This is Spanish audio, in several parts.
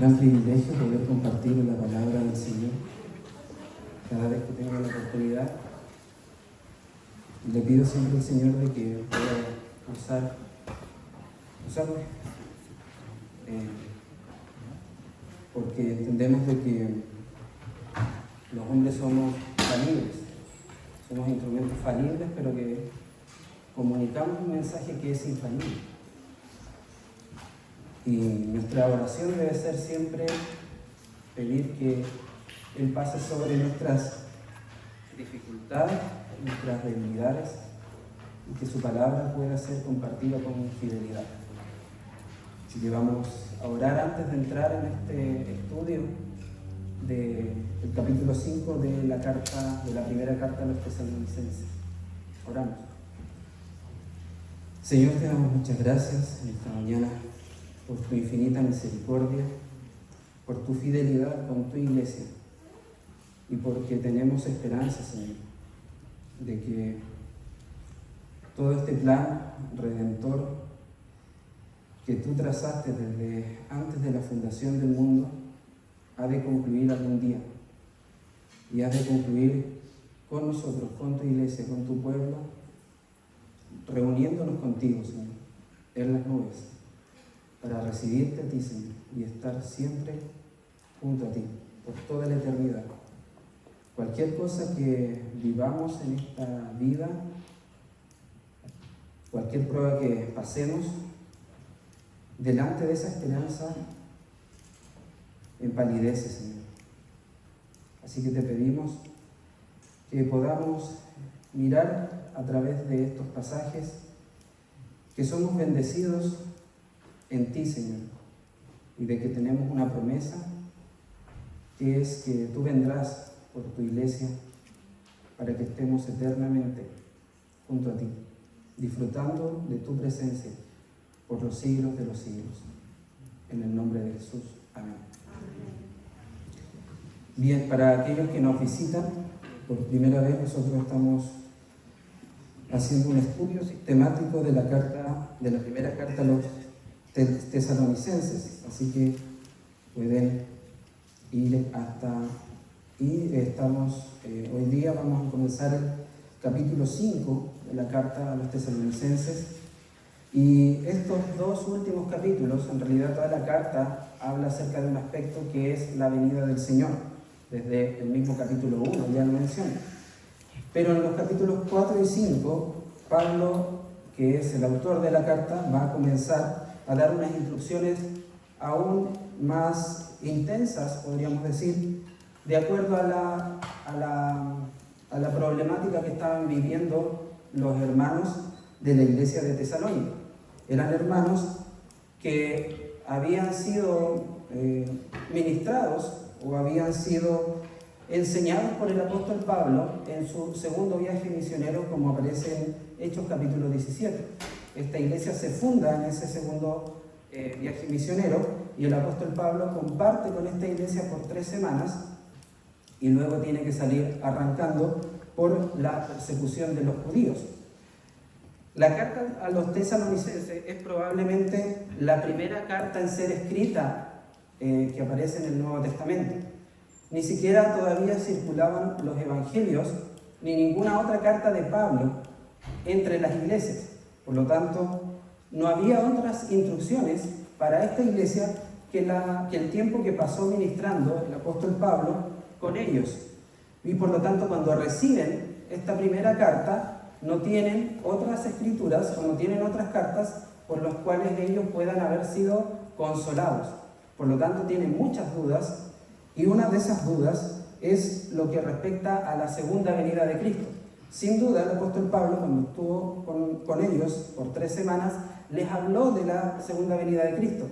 gran privilegio poder compartir la palabra del Señor cada vez que tengo la oportunidad. Le pido siempre al Señor de que pueda usarme, porque entendemos de que los hombres somos falibles, somos instrumentos falibles, pero que comunicamos un mensaje que es infalible. Y nuestra oración debe ser siempre pedir que Él pase sobre nuestras dificultades, nuestras debilidades, y que su palabra pueda ser compartida con fidelidad. Así que vamos a orar antes de entrar en este estudio del capítulo 5 de la primera carta a los Tesalonicenses. Oramos. Señor, te damos muchas gracias en esta mañana por tu infinita misericordia, por tu fidelidad con tu iglesia y porque tenemos esperanza, Señor, de que todo este plan redentor que tú trazaste desde antes de la fundación del mundo ha de concluir algún día y ha de concluir con nosotros, con tu iglesia, con tu pueblo, reuniéndonos contigo, Señor, en las nubes, para recibirte a ti, Señor, y estar siempre junto a ti, por toda la eternidad. Cualquier cosa que vivamos en esta vida, cualquier prueba que pasemos, delante de esa esperanza, empalidece, Señor. Así que te pedimos que podamos mirar a través de estos pasajes que somos bendecidos en ti, Señor, y de que tenemos una promesa que es que tú vendrás por tu iglesia para que estemos eternamente junto a ti, disfrutando de tu presencia por los siglos de los siglos. En el nombre de Jesús. Amén. Bien, para aquellos que nos visitan por primera vez, nosotros estamos haciendo un estudio sistemático de la primera carta a los Tesalonicenses, así que pueden ir hoy día vamos a comenzar el capítulo 5 de la carta a los Tesalonicenses, y estos dos últimos capítulos, en realidad toda la carta habla acerca de un aspecto que es la venida del Señor, desde el mismo capítulo 1, ya lo mencioné, pero en los capítulos 4 y 5, Pablo, que es el autor de la carta, va a comenzar a dar unas instrucciones aún más intensas, podríamos decir, de acuerdo a la problemática que estaban viviendo los hermanos de la iglesia de Tesalónica. Eran hermanos que habían sido ministrados o habían sido enseñados por el apóstol Pablo en su segundo viaje misionero, como aparece en Hechos capítulo 17. Esta iglesia se funda en ese segundo viaje misionero y el apóstol Pablo comparte con esta iglesia por 3 semanas y luego tiene que salir arrancando por la persecución de los judíos. La carta a los Tesalonicenses es probablemente la primera carta en ser escrita que aparece en el Nuevo Testamento. Ni siquiera todavía circulaban los evangelios ni ninguna otra carta de Pablo entre las iglesias. Por lo tanto, no había otras instrucciones para esta iglesia que el tiempo que pasó ministrando el apóstol Pablo con ellos. Y por lo tanto, cuando reciben esta primera carta, no tienen otras escrituras o no tienen otras cartas por las cuales ellos puedan haber sido consolados. Por lo tanto, tienen muchas dudas, y una de esas dudas es lo que respecta a la segunda venida de Cristo. Sin duda, el apóstol Pablo, cuando estuvo con ellos por 3 semanas, les habló de la segunda venida de Cristo.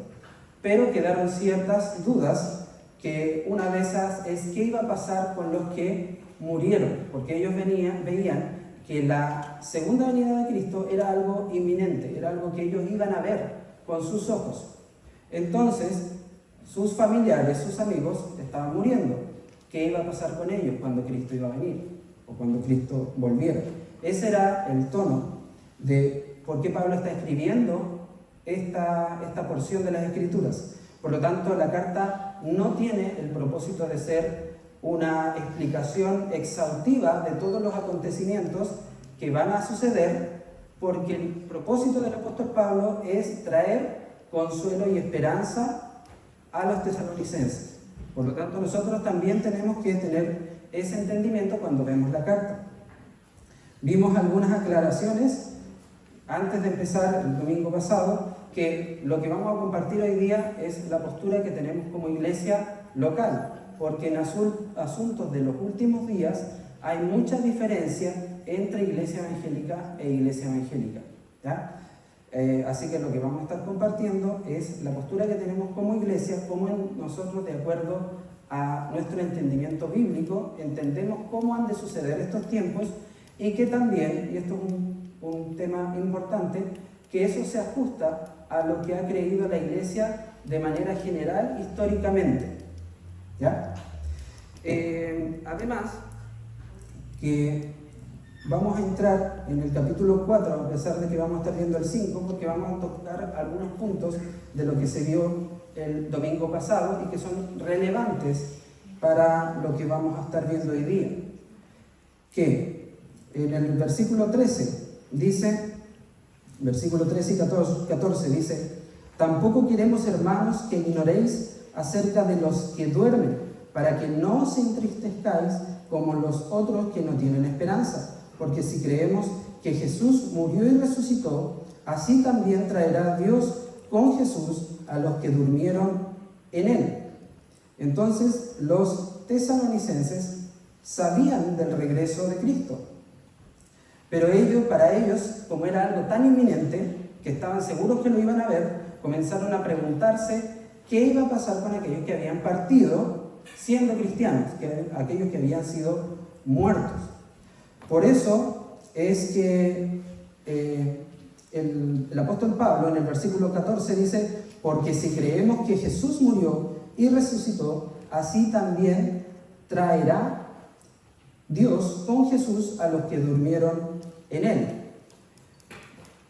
Pero quedaron ciertas dudas, que una de esas es qué iba a pasar con los que murieron, porque ellos veían que la segunda venida de Cristo era algo inminente, era algo que ellos iban a ver con sus ojos. Entonces, sus familiares, sus amigos estaban muriendo. ¿Qué iba a pasar con ellos cuando Cristo iba a venir? O cuando Cristo volviera. Ese era el tono de por qué Pablo está escribiendo esta porción de las Escrituras. Por lo tanto, la carta no tiene el propósito de ser una explicación exhaustiva de todos los acontecimientos que van a suceder, porque el propósito del apóstol Pablo es traer consuelo y esperanza a los tesalonicenses. Por lo tanto, nosotros también tenemos que tener ese entendimiento cuando vemos la carta. Vimos algunas aclaraciones antes de empezar el domingo pasado, que lo que vamos a compartir hoy día es la postura que tenemos como iglesia local, porque en asuntos de los últimos días hay mucha diferencia entre iglesia evangélica e iglesia evangélica, ¿ya? Así que lo que vamos a estar compartiendo es la postura que tenemos como iglesia, cómo nosotros, de acuerdo a nuestro entendimiento bíblico, entendemos cómo han de suceder estos tiempos, y que también, y esto es un tema importante, que eso se ajusta a lo que ha creído la iglesia de manera general históricamente, ¿ya? Además, que vamos a entrar en el capítulo 4, a pesar de que vamos a estar viendo el 5, porque vamos a tocar algunos puntos de lo que se vio el domingo pasado y que son relevantes para lo que vamos a estar viendo hoy día. Que en el versículo 13 dice, versículo 13 y 14 dice: tampoco queremos, hermanos, que ignoréis acerca de los que duermen, para que no os entristezcáis como los otros que no tienen esperanza. Porque si creemos que Jesús murió y resucitó, así también traerá Dios con Jesús a los que durmieron en él. Entonces, los tesalonicenses sabían del regreso de Cristo, pero para ellos, como era algo tan inminente, que estaban seguros que lo iban a ver, comenzaron a preguntarse qué iba a pasar con aquellos que habían partido siendo cristianos, aquellos que habían sido muertos. Por eso es que el apóstol Pablo en el versículo 14 dice: porque si creemos que Jesús murió y resucitó, así también traerá Dios con Jesús a los que durmieron en él.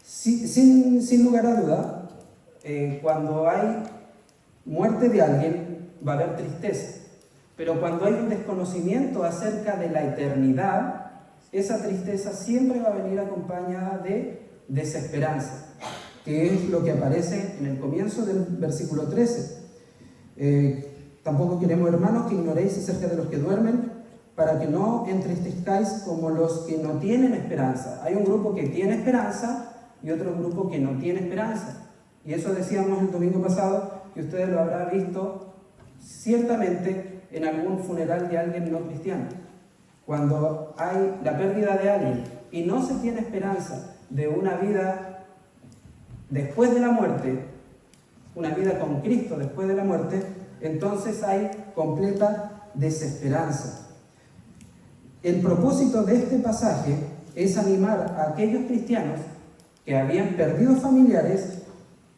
Sin lugar a duda, cuando hay muerte de alguien va a haber tristeza, pero cuando hay un desconocimiento acerca de la eternidad, esa tristeza siempre va a venir acompañada de desesperanza, que es lo que aparece en el comienzo del versículo 13. Tampoco queremos, hermanos, que ignoréis acerca de los que duermen, para que no entristezcáis como los que no tienen esperanza. Hay un grupo que tiene esperanza y otro grupo que no tiene esperanza. Y eso decíamos el domingo pasado, que ustedes lo habrán visto ciertamente en algún funeral de alguien no cristiano. Cuando hay la pérdida de alguien y no se tiene esperanza de una vida después de la muerte, una vida con Cristo después de la muerte, entonces hay completa desesperanza. El propósito de este pasaje es animar a aquellos cristianos que habían perdido familiares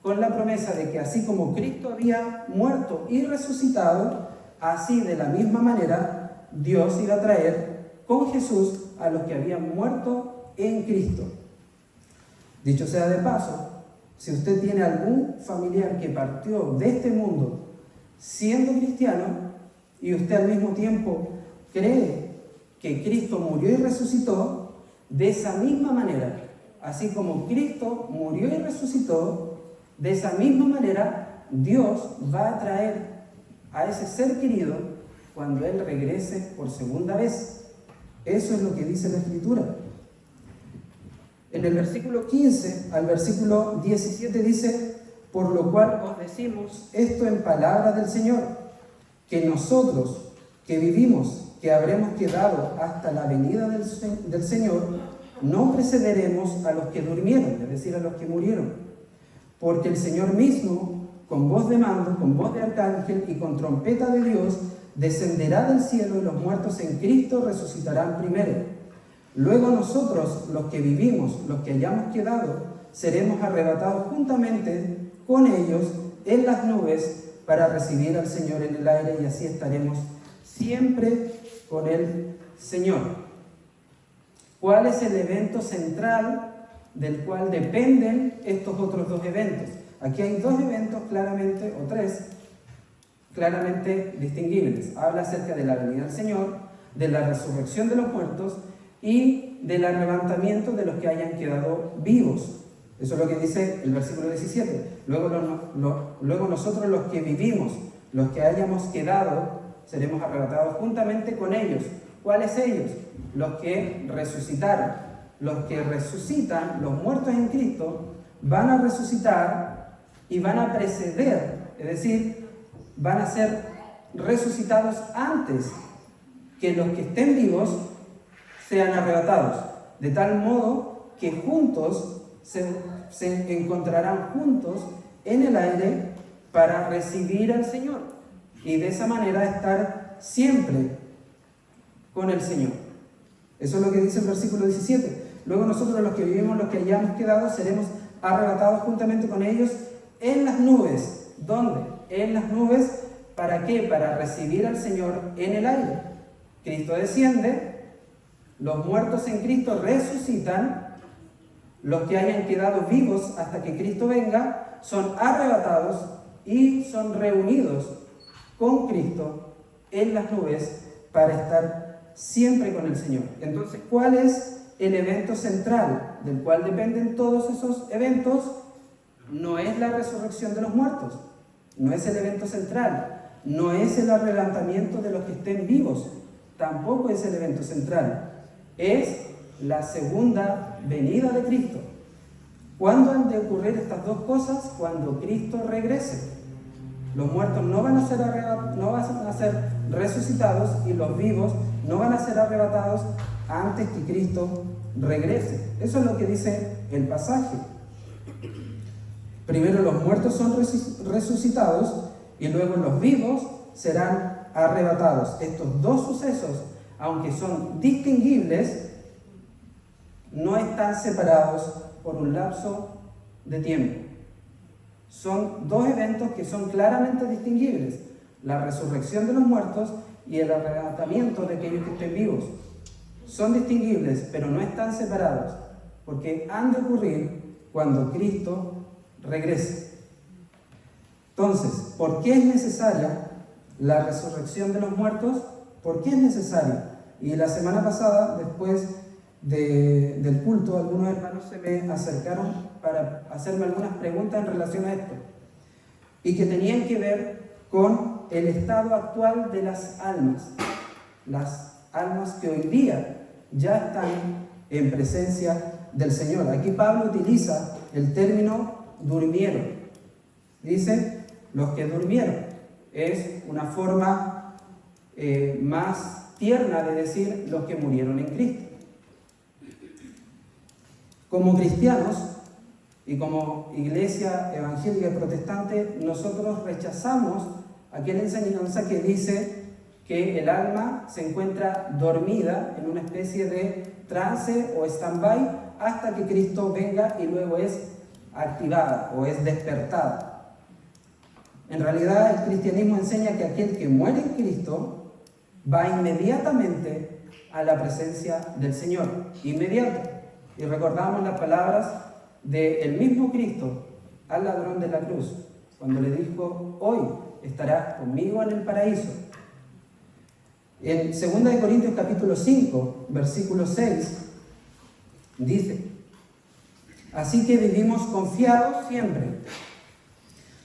con la promesa de que así como Cristo había muerto y resucitado, así de la misma manera Dios iba a traer con Jesús a los que habían muerto en Cristo. Dicho sea de paso, si usted tiene algún familiar que partió de este mundo siendo cristiano y usted al mismo tiempo cree que Cristo murió y resucitó, de esa misma manera, así como Cristo murió y resucitó, de esa misma manera Dios va a traer a ese ser querido cuando Él regrese por segunda vez. Eso es lo que dice la Escritura. En el versículo 15 al versículo 17 dice: por lo cual os decimos esto en palabra del Señor, que nosotros que vivimos, que habremos quedado hasta la venida del Señor, no precederemos a los que durmieron, es decir, a los que murieron. Porque el Señor mismo, con voz de mando, con voz de arcángel y con trompeta de Dios, descenderá del cielo, y los muertos en Cristo resucitarán primero. Luego nosotros, los que vivimos, los que hayamos quedado, seremos arrebatados juntamente con ellos en las nubes para recibir al Señor en el aire, y así estaremos siempre con el Señor. ¿Cuál es el evento central del cual dependen estos otros dos eventos? Aquí hay dos eventos claramente, o tres, claramente distinguibles. Habla acerca de la venida del Señor, de la resurrección de los muertos y del arrebatamiento de los que hayan quedado vivos. Eso es lo que dice el versículo 17. Luego nosotros, los que vivimos, los que hayamos quedado, seremos arrebatados juntamente con ellos. ¿Cuáles ellos? Los que resucitaron. Los que resucitan, los muertos en Cristo, van a resucitar y van a preceder, es decir, van a ser resucitados antes que los que estén vivos sean arrebatados, de tal modo que juntos se encontrarán juntos en el aire para recibir al Señor y de esa manera estar siempre con el Señor. Eso es lo que dice el versículo 17. Luego nosotros, los que vivimos, los que hayamos quedado, seremos arrebatados juntamente con ellos en las nubes. ¿Dónde? En las nubes. ¿Para qué? Para recibir al Señor en el aire. Cristo desciende, los muertos en Cristo resucitan, los que hayan quedado vivos hasta que Cristo venga son arrebatados y son reunidos con Cristo en las nubes para estar siempre con el Señor. Entonces, ¿cuál es el evento central del cual dependen todos esos eventos? No es la resurrección de los muertos, no es el evento central, no es el arrebatamiento de los que estén vivos, tampoco es el evento central, es la segunda venida de Cristo. ¿Cuándo han de ocurrir estas dos cosas? Cuando Cristo regrese. Los muertos no van a ser resucitados y los vivos no van a ser arrebatados antes que Cristo regrese. Eso es lo que dice el pasaje. Primero los muertos son resucitados y luego los vivos serán arrebatados. Estos dos sucesos, aunque son distinguibles, no están separados por un lapso de tiempo. Son dos eventos que son claramente distinguibles: la resurrección de los muertos y el arrebatamiento de aquellos que estén vivos. Son distinguibles, pero no están separados, porque han de ocurrir cuando Cristo regrese. Entonces, ¿por qué es necesaria la resurrección de los muertos? ¿Por qué es necesaria? Y la semana pasada, después del culto, algunos hermanos se me acercaron para hacerme algunas preguntas en relación a esto, y que tenían que ver con el estado actual de las almas que hoy día ya están en presencia del Señor. Aquí Pablo utiliza el término durmieron. Dice, los que durmieron. Es una forma más tierna de decir los que murieron en Cristo. Como cristianos y como iglesia evangélica y protestante, nosotros rechazamos aquella enseñanza que dice que el alma se encuentra dormida en una especie de trance o stand-by hasta que Cristo venga y luego es activada o es despertada. En realidad, el cristianismo enseña que aquel que muere en Cristo va inmediatamente a la presencia del Señor, inmediato. Y recordamos las palabras del mismo Cristo al ladrón de la cruz, cuando le dijo: hoy estarás conmigo en el paraíso. En 2 Corintios capítulo 5, versículo 6, dice: así que vivimos confiados siempre,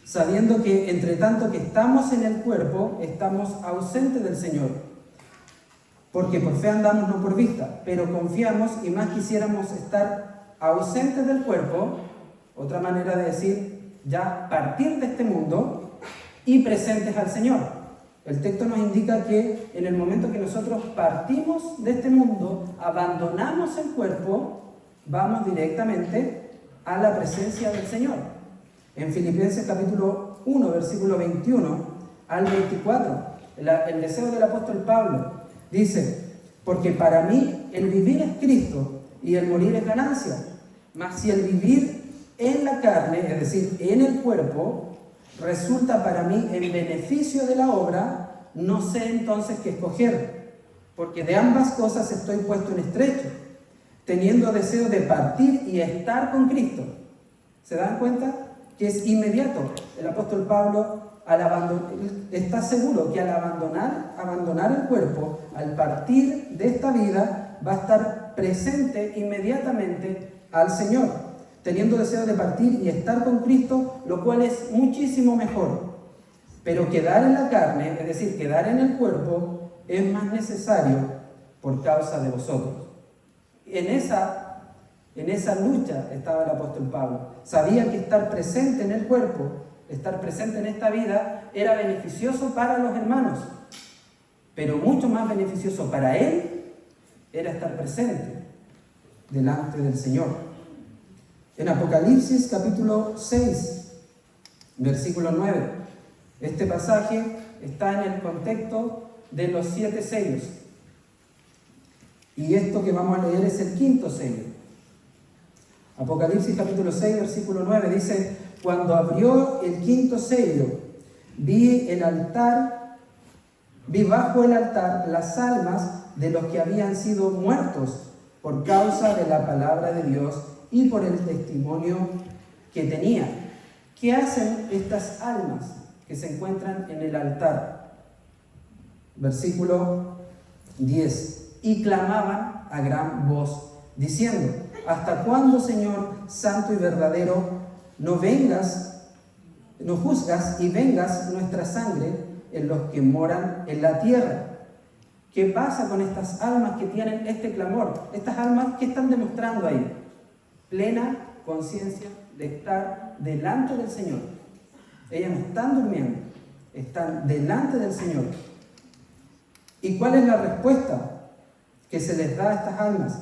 sabiendo que entre tanto que estamos en el cuerpo, estamos ausentes del Señor. Porque por fe andamos, no por vista, pero confiamos y más quisiéramos estar ausentes del cuerpo, otra manera de decir, ya partir de este mundo y presentes al Señor. El texto nos indica que en el momento que nosotros partimos de este mundo, abandonamos el cuerpo, vamos directamente a la presencia del Señor. En Filipenses capítulo 1, versículo 21 al 24, el deseo del apóstol Pablo dice: porque para mí el vivir es Cristo y el morir es ganancia, mas si el vivir en la carne, es decir, en el cuerpo, resulta para mí en beneficio de la obra, no sé entonces qué escoger, porque de ambas cosas estoy puesto en estrecho, teniendo deseo de partir y estar con Cristo. ¿Se dan cuenta? Que es inmediato. El apóstol Pablo está seguro que al abandonar el cuerpo, al partir de esta vida, va a estar presente inmediatamente al Señor, teniendo deseo de partir y estar con Cristo, lo cual es muchísimo mejor. Pero quedar en la carne, es decir, quedar en el cuerpo, es más necesario por causa de vosotros. En esa lucha estaba el apóstol Pablo. Sabía que estar presente en el cuerpo, estar presente en esta vida, era beneficioso para los hermanos, pero mucho más beneficioso para él era estar presente delante del Señor. En Apocalipsis capítulo 6, versículo 9, este pasaje está en el contexto de los 7 sellos. Y esto que vamos a leer es el 5.º sello. Apocalipsis capítulo 6, versículo 9 dice: cuando abrió el 5.º sello, vi bajo el altar las almas de los que habían sido muertos por causa de la palabra de Dios y por el testimonio que tenían. ¿Qué hacen estas almas que se encuentran en el altar? Versículo 10. Y clamaban a gran voz, diciendo: ¿hasta cuándo, Señor santo y verdadero, no juzgas y vengas nuestra sangre en los que moran en la tierra? ¿Qué pasa con estas almas que tienen este clamor? Estas almas, ¿qué están demostrando ahí? Plena conciencia de estar delante del Señor. Ellas no están durmiendo, están delante del Señor. ¿Y cuál es la respuesta que se les da a estas almas?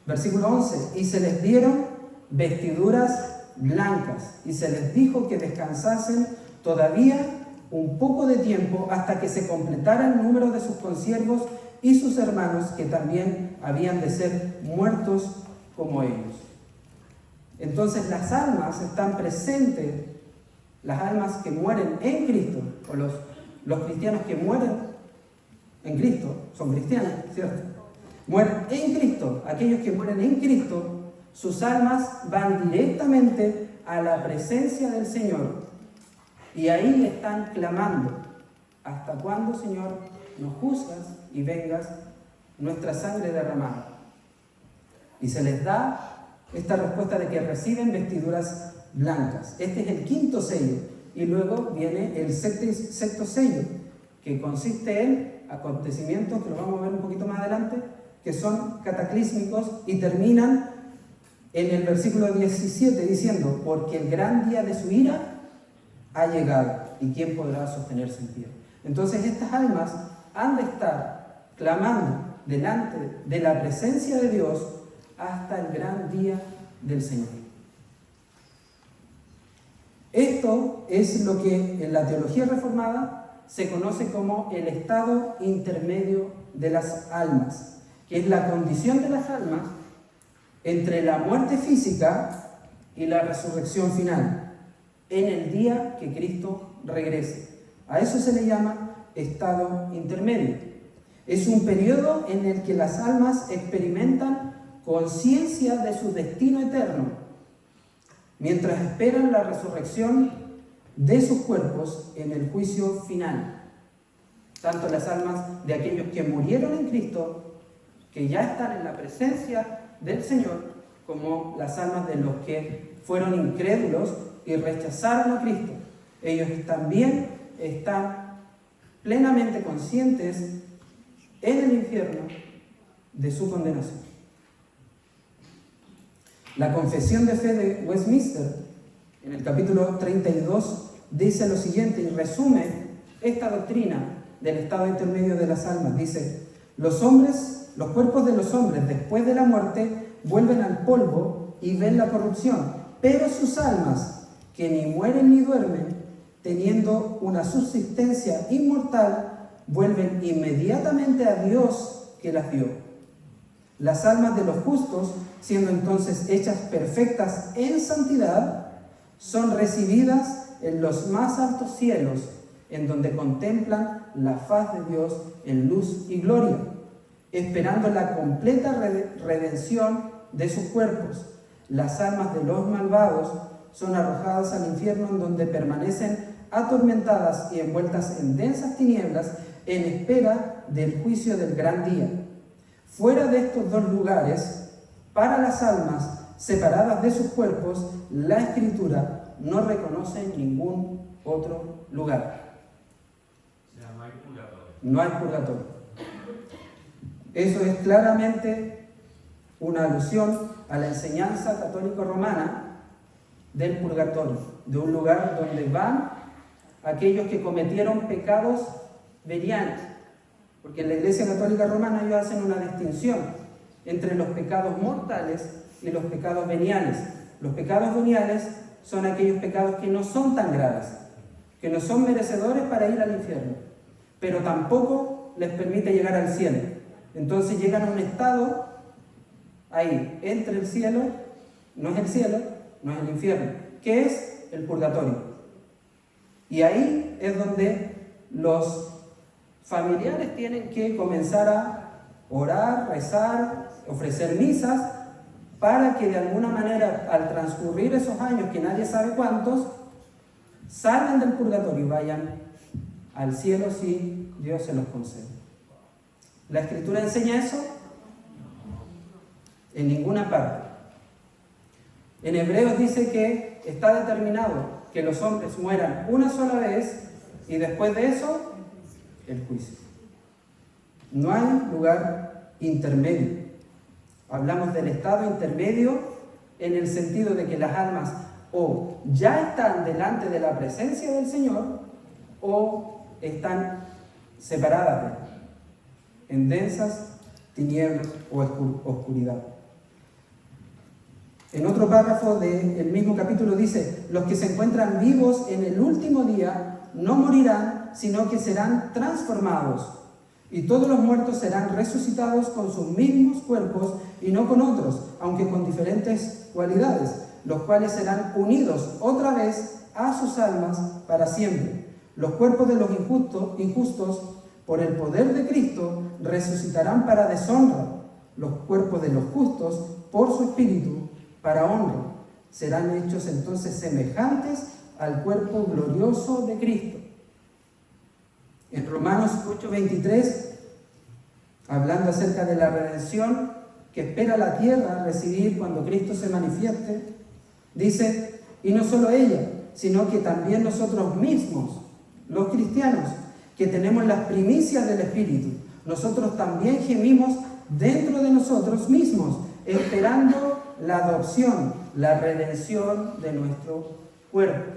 Versículo 11: y se les dieron vestiduras blancas, y se les dijo que descansasen todavía un poco de tiempo hasta que se completara el número de sus consiervos y sus hermanos, que también habían de ser muertos como ellos. Entonces las almas están presentes, las almas que mueren en Cristo, o los cristianos que mueren en Cristo, son cristianos, ¿cierto? Mueren en Cristo. Aquellos que mueren en Cristo, sus almas van directamente a la presencia del Señor. Y ahí le están clamando: ¿hasta cuándo, Señor, nos juzgas y vengas nuestra sangre derramada? Y se les da esta respuesta de que reciben vestiduras blancas. Este es el 5.º sello. Y luego viene el 6.º sello, que consiste en acontecimientos, que lo vamos a ver un poquito más adelante, que son cataclísmicos, y terminan en el versículo 17 diciendo: porque el gran día de su ira ha llegado, y ¿quién podrá sostenerse en pie? Entonces estas almas han de estar clamando delante de la presencia de Dios hasta el gran día del Señor. Esto es lo que en la teología reformada se conoce como el estado intermedio de las almas, que es la condición de las almas entre la muerte física y la resurrección final, en el día que Cristo regrese. A eso se le llama estado intermedio. Es un periodo en el que las almas experimentan conciencia de su destino eterno, mientras esperan la resurrección de sus cuerpos en el juicio final. Tanto las almas de aquellos que murieron en Cristo, que ya están en la presencia del Señor, como las almas de los que fueron incrédulos y rechazaron a Cristo. Ellos también están plenamente conscientes en el infierno de su condenación. La Confesión de Fe de Westminster, en el capítulo 32, dice lo siguiente y resume esta doctrina del estado intermedio de las almas. Dice: los cuerpos de los hombres después de la muerte vuelven al polvo y ven la corrupción, pero sus almas, que ni mueren ni duermen, teniendo una subsistencia inmortal, vuelven inmediatamente a Dios que las dio. Las almas de los justos, siendo entonces hechas perfectas en santidad, son recibidas en los más altos cielos, en donde contemplan la faz de Dios en luz y gloria, esperando la completa redención de sus cuerpos. Las almas de los malvados son arrojadas al infierno, en donde permanecen atormentadas y envueltas en densas tinieblas en espera del juicio del gran día. Fuera de estos dos lugares, para las almas separadas de sus cuerpos, la Escritura no reconoce ningún otro lugar. O sea, no hay purgatorio. No hay purgatorio. Eso es claramente una alusión a la enseñanza católico-romana del purgatorio, de un lugar donde van aquellos que cometieron pecados veniales. Porque en la Iglesia Católica Romana ellos hacen una distinción entre los pecados mortales y los pecados veniales. Los pecados veniales son aquellos pecados que no son tan graves, que no son merecedores para ir al infierno, pero tampoco les permite llegar al cielo. Entonces llegan a un estado ahí, entre el cielo, no es el infierno, que es el purgatorio. Y ahí es donde los familiares tienen que comenzar a orar, rezar, ofrecer misas, para que de alguna manera, al transcurrir esos años, que nadie sabe cuántos, salgan del purgatorio y vayan al cielo si Dios se los concede. ¿La Escritura enseña eso? En ninguna parte. En Hebreos dice que está determinado que los hombres mueran una sola vez y después de eso, el juicio. No hay lugar intermedio. Hablamos del estado intermedio en el sentido de que las almas o ya están delante de la presencia del Señor o están separadas de Él, en densas tinieblas o oscuridad. En otro párrafo del mismo capítulo dice: los que se encuentran vivos en el último día no morirán, sino que serán transformados, y todos los muertos serán resucitados con sus mismos cuerpos y no con otros, aunque con diferentes cualidades, los cuales serán unidos otra vez a sus almas para siempre. Los cuerpos de los injustos, por el poder de Cristo, resucitarán para deshonra. Los cuerpos de los justos, por su espíritu, para honra. Serán hechos entonces semejantes al cuerpo glorioso de Cristo. En Romanos 8:23, hablando acerca de la redención que espera la tierra recibir cuando Cristo se manifieste, dice: y no solo ella, sino que también nosotros mismos, los cristianos, que tenemos las primicias del Espíritu, nosotros también gemimos dentro de nosotros mismos, esperando la adopción, la redención de nuestro cuerpo.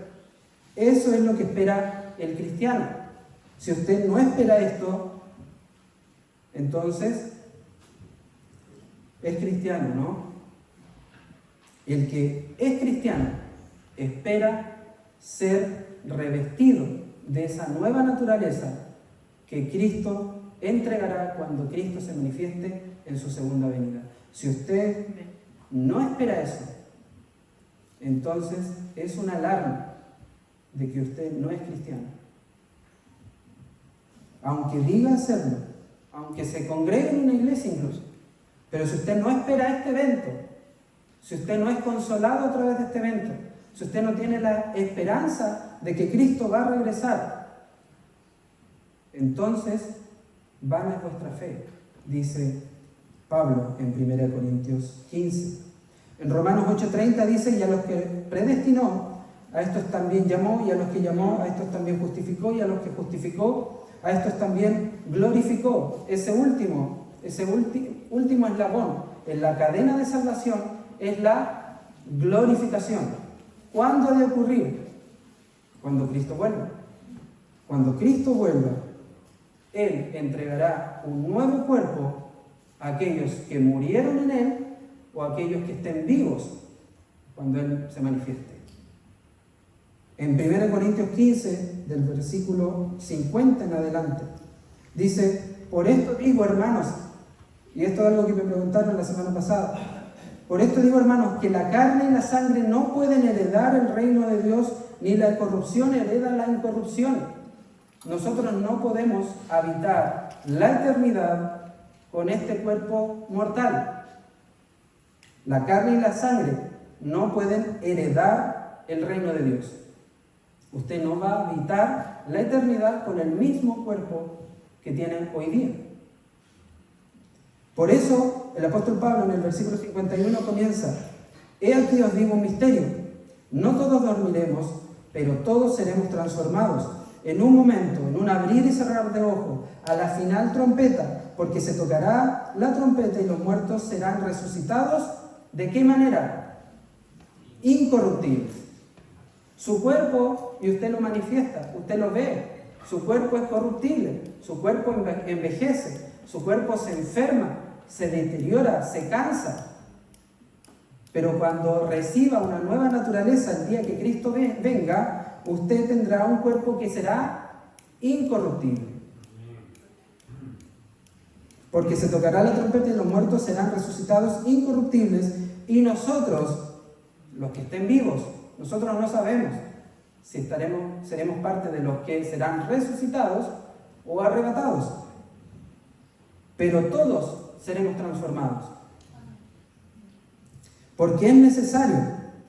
Eso es lo que espera el cristiano. Si usted no espera esto, entonces es cristiano, ¿no? El que es cristiano espera ser revestido de esa nueva naturaleza que Cristo entregará cuando Cristo se manifieste en su segunda venida. Si usted no espera eso, entonces es una alarma de que usted no es cristiano. Aunque diga hacerlo, aunque se congregue en una iglesia incluso, pero si usted no espera este evento, si usted no es consolado a través de este evento, si usted no tiene la esperanza de que Cristo va a regresar, entonces vana es vuestra fe, dice Pablo en 1 Corintios 15. En Romanos 8:30 dice: y a los que predestinó, a estos también llamó, y a los que llamó, a estos también justificó, y a los que justificó, a estos también glorificó. Ese último eslabón en la cadena de salvación es la glorificación. ¿Cuándo ha de ocurrir? Cuando Cristo vuelva. Cuando Cristo vuelva, Él entregará un nuevo cuerpo a aquellos que murieron en Él o a aquellos que estén vivos cuando Él se manifieste. En 1 Corintios 15, del versículo 50 en adelante, dice: por esto digo, hermanos, y esto es algo que me preguntaron la semana pasada, por esto digo, hermanos, que la carne y la sangre no pueden heredar el reino de Dios, ni la corrupción hereda la incorrupción. Nosotros no podemos habitar la eternidad con este cuerpo mortal. La carne y la sangre no pueden heredar el reino de Dios. Usted no va a habitar la eternidad con el mismo cuerpo que tienen hoy día. Por eso el apóstol Pablo en el versículo 51 comienza: he aquí os digo un misterio, no todos dormiremos, pero todos seremos transformados en un momento, en un abrir y cerrar de ojos, a la final trompeta, porque se tocará la trompeta y los muertos serán resucitados. ¿De qué manera? Incorruptibles. Su cuerpo, y usted lo manifiesta, usted lo ve, su cuerpo es corruptible, su cuerpo envejece, su cuerpo se enferma, se deteriora, se cansa. Pero cuando reciba una nueva naturaleza el día que Cristo venga, usted tendrá un cuerpo que será incorruptible. Porque se tocará la trompeta y los muertos serán resucitados incorruptibles, y nosotros, los que estén vivos, nosotros no sabemos si seremos parte de los que serán resucitados o arrebatados, pero todos seremos transformados. Porque es necesario,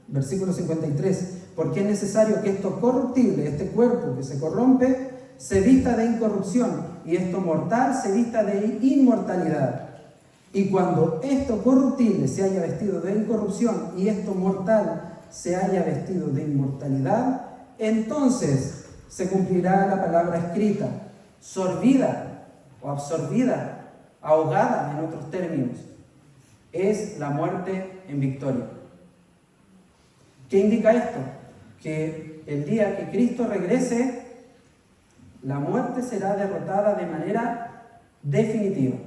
versículo 53, porque es necesario que esto corruptible, este cuerpo que se corrompe, se vista de incorrupción, y esto mortal se vista de inmortalidad. Y cuando esto corruptible se haya vestido de incorrupción y esto mortal se haya vestido de inmortalidad, entonces se cumplirá la palabra escrita: sorbida o absorbida, ahogada en otros términos, es la muerte en victoria. ¿Qué indica esto? Que el día que Cristo regrese, la muerte será derrotada de manera definitiva.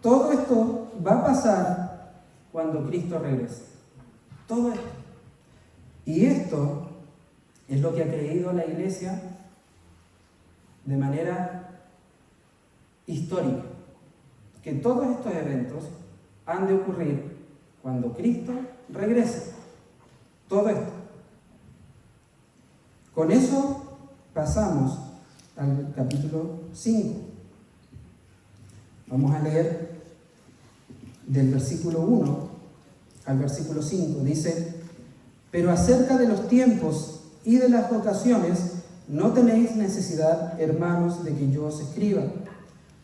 Todo esto va a pasar cuando Cristo regrese. Todo esto. Y esto es lo que ha creído la Iglesia de manera histórica. Que todos estos eventos han de ocurrir cuando Cristo regrese. Todo esto. Con eso pasamos al capítulo 5. Vamos a leer del versículo 1 al versículo 5. Dice: pero acerca de los tiempos y de las ocasiones no tenéis necesidad, hermanos, de que yo os escriba,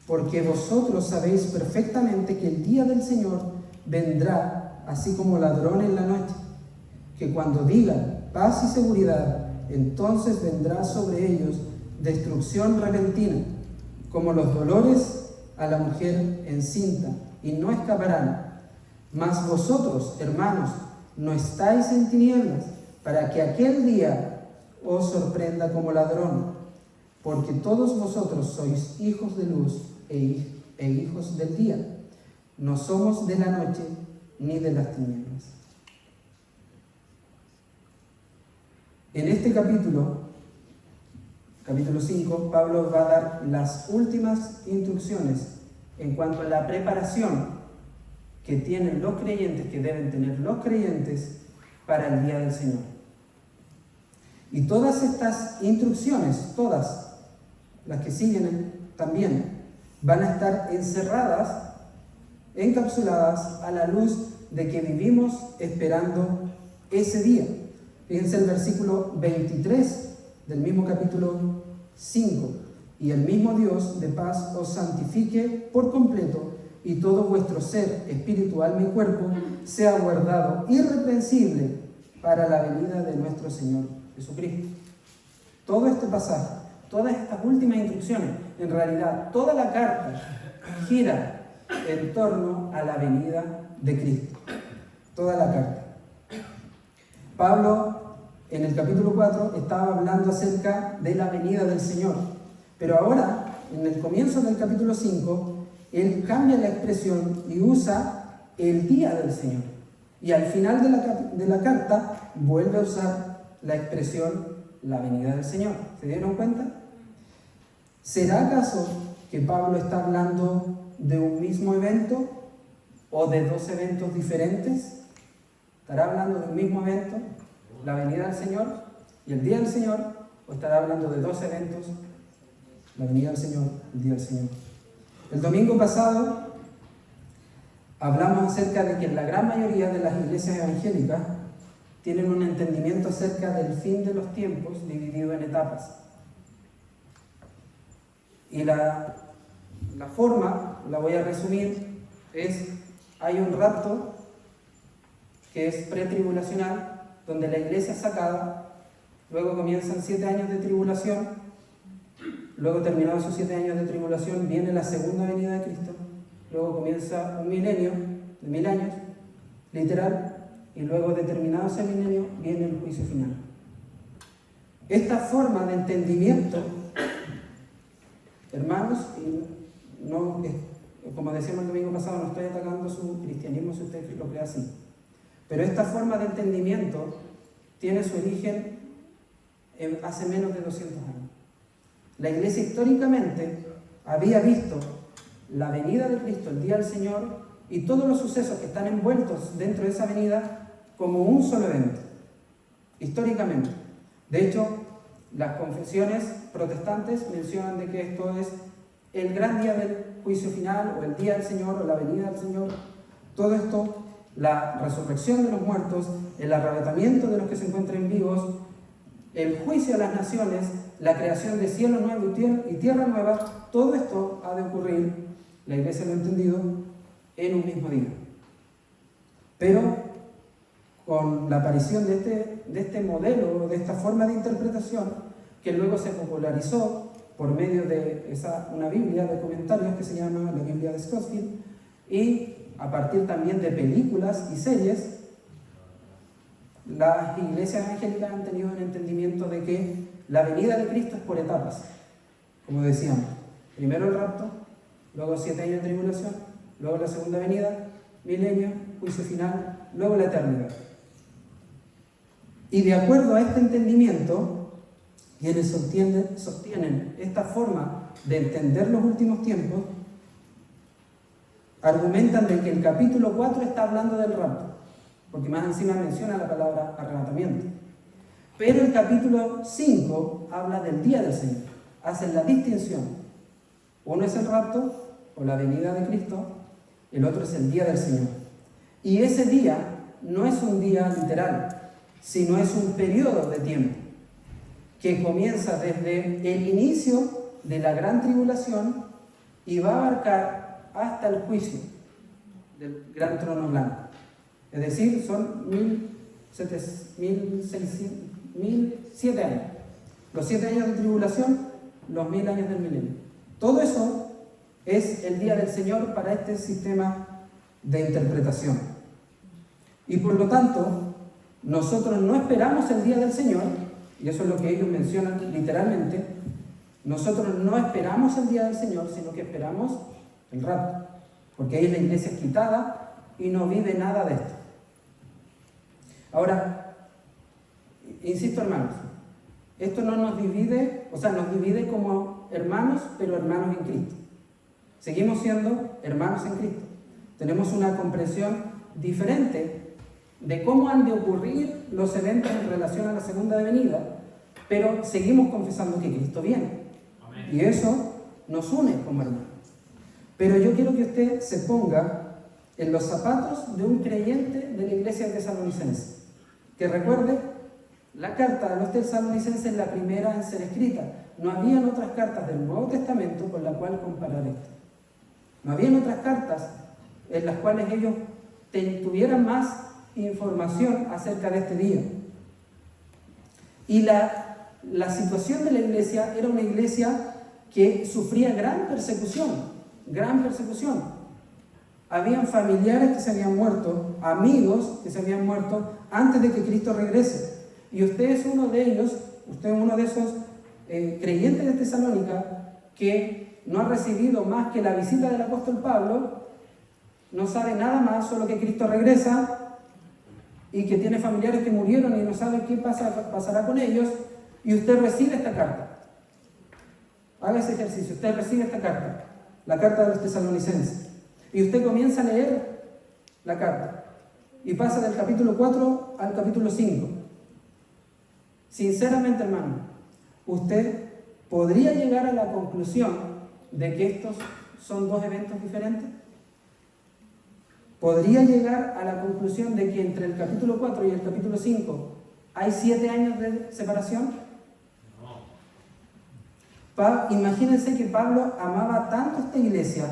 porque vosotros sabéis perfectamente que el día del Señor vendrá así como ladrón en la noche, que cuando digan paz y seguridad, entonces vendrá sobre ellos destrucción repentina, como los dolores a la mujer encinta, y no escaparán. Mas vosotros, hermanos, no estáis en tinieblas, para que aquel día os sorprenda como ladrón, porque todos vosotros sois hijos de luz e hijos del día. No somos de la noche ni de las tinieblas. En este capítulo 5, Pablo va a dar las últimas instrucciones en cuanto a la preparación que tienen los creyentes, que deben tener los creyentes para el día del Señor. Y todas estas instrucciones, todas las que siguen también, van a estar encerradas, encapsuladas a la luz de que vivimos esperando ese día. Fíjense el versículo 23 del mismo capítulo 5. Y el mismo Dios de paz os santifique por completo, y todo vuestro ser, espíritu, alma y cuerpo, sea guardado irreprensible para la venida de nuestro Señor Jesucristo. Todo este pasaje, todas estas últimas instrucciones, en realidad toda la carta gira en torno a la venida de Cristo. Toda la carta. Pablo en el capítulo 4 estaba hablando acerca de la venida del Señor, pero ahora, en el comienzo del capítulo 5, él cambia la expresión y usa el día del Señor. Y al final de la carta vuelve a usar la expresión la venida del Señor. ¿Se dieron cuenta? ¿Será acaso que Pablo está hablando de un mismo evento o de dos eventos diferentes? ¿Estará hablando de un mismo evento, la venida del Señor y el día del Señor? ¿O estará hablando de dos eventos, la venida del Señor, el día del Señor? El domingo pasado hablamos acerca de que la gran mayoría de las iglesias evangélicas tienen un entendimiento acerca del fin de los tiempos dividido en etapas. Y la forma, la voy a resumir, hay un rapto que es pretribulacional, donde la iglesia es sacada, luego comienzan 7 años de tribulación, luego terminados esos 7 años de tribulación viene la segunda venida de Cristo, luego comienza un milenio de 1000 años, literal, y luego de terminado ese milenio viene el juicio final. Esta forma de entendimiento, hermanos, y no, como decíamos el domingo pasado, no estoy atacando su cristianismo si usted lo cree así, pero esta forma de entendimiento tiene su origen hace menos de 200 años. La iglesia históricamente había visto la venida de Cristo, el día del Señor, y todos los sucesos que están envueltos dentro de esa venida como un solo evento, históricamente. De hecho, las confesiones protestantes mencionan de que esto es el gran día del juicio final, o el día del Señor, o la venida del Señor. Todo esto, la resurrección de los muertos, el arrebatamiento de los que se encuentren vivos, el juicio de las naciones, la creación de cielo nuevo y tierra nueva, todo esto ha de ocurrir, la iglesia lo ha entendido, en un mismo día. Pero con la aparición de este modelo, de esta forma de interpretación, que luego se popularizó por medio de una Biblia de comentarios que se llama la Biblia de Scofield, y a partir también de películas y series, las iglesias evangélicas han tenido un entendimiento de que la venida de Cristo es por etapas, como decíamos. Primero el rapto, luego 7 años de tribulación, luego la segunda venida, milenio, juicio final, luego la eternidad. Y de acuerdo a este entendimiento, quienes sostienen esta forma de entender los últimos tiempos, argumentan de que el capítulo 4 está hablando del rapto, porque más encima menciona la palabra arrebatamiento. Pero el capítulo 5 habla del día del Señor, hacen la distinción. Uno es el rapto, o la venida de Cristo, el otro es el día del Señor. Y ese día no es un día literal, sino es un periodo de tiempo que comienza desde el inicio de la gran tribulación y va a abarcar hasta el juicio del gran trono blanco. Es decir, son 1007 años. Los 7 años de tribulación, los 1000 años del milenio. Todo eso es el día del Señor para este sistema de interpretación. Y por lo tanto, nosotros no esperamos el día del Señor, y eso es lo que ellos mencionan literalmente. Nosotros no esperamos el día del Señor, sino que esperamos el rapto, porque ahí la iglesia es quitada y no vive nada de esto. Ahora, insisto, hermanos, esto no nos divide, nos divide como hermanos, pero hermanos en Cristo. Seguimos siendo hermanos en Cristo. Tenemos una comprensión diferente de cómo han de ocurrir los eventos en relación a la segunda venida, pero seguimos confesando que Cristo viene. Amén. Y eso nos une como hermanos. Pero yo quiero que usted se ponga en los zapatos de un creyente de la iglesia de Tesalonicenses. Que recuerde, la carta de los Tesalonicenses es la primera en ser escrita. No habían otras cartas del Nuevo Testamento con la cual comparar esto. No habían otras cartas en las cuales ellos tuvieran más información acerca de este día. Y la situación de la iglesia era una iglesia que sufría gran persecución. Habían familiares que se habían muerto, amigos que se habían muerto antes de que Cristo regrese. Y usted es uno de ellos, usted es uno de esos creyentes de Tesalónica que no ha recibido más que la visita del apóstol Pablo, no sabe nada más, solo que Cristo regresa y que tiene familiares que murieron y no sabe qué pasará con ellos, y usted recibe esta carta. Haga ese ejercicio, usted recibe esta carta, la carta de los Tesalonicenses, y usted comienza a leer la carta y pasa del capítulo 4 al capítulo 5. Sinceramente, hermano, ¿usted podría llegar a la conclusión de que estos son dos eventos diferentes? podría llegar a la conclusión de que entre el capítulo 4 y el capítulo 5 hay 7 años de separación. Imagínense que Pablo amaba tanto esta iglesia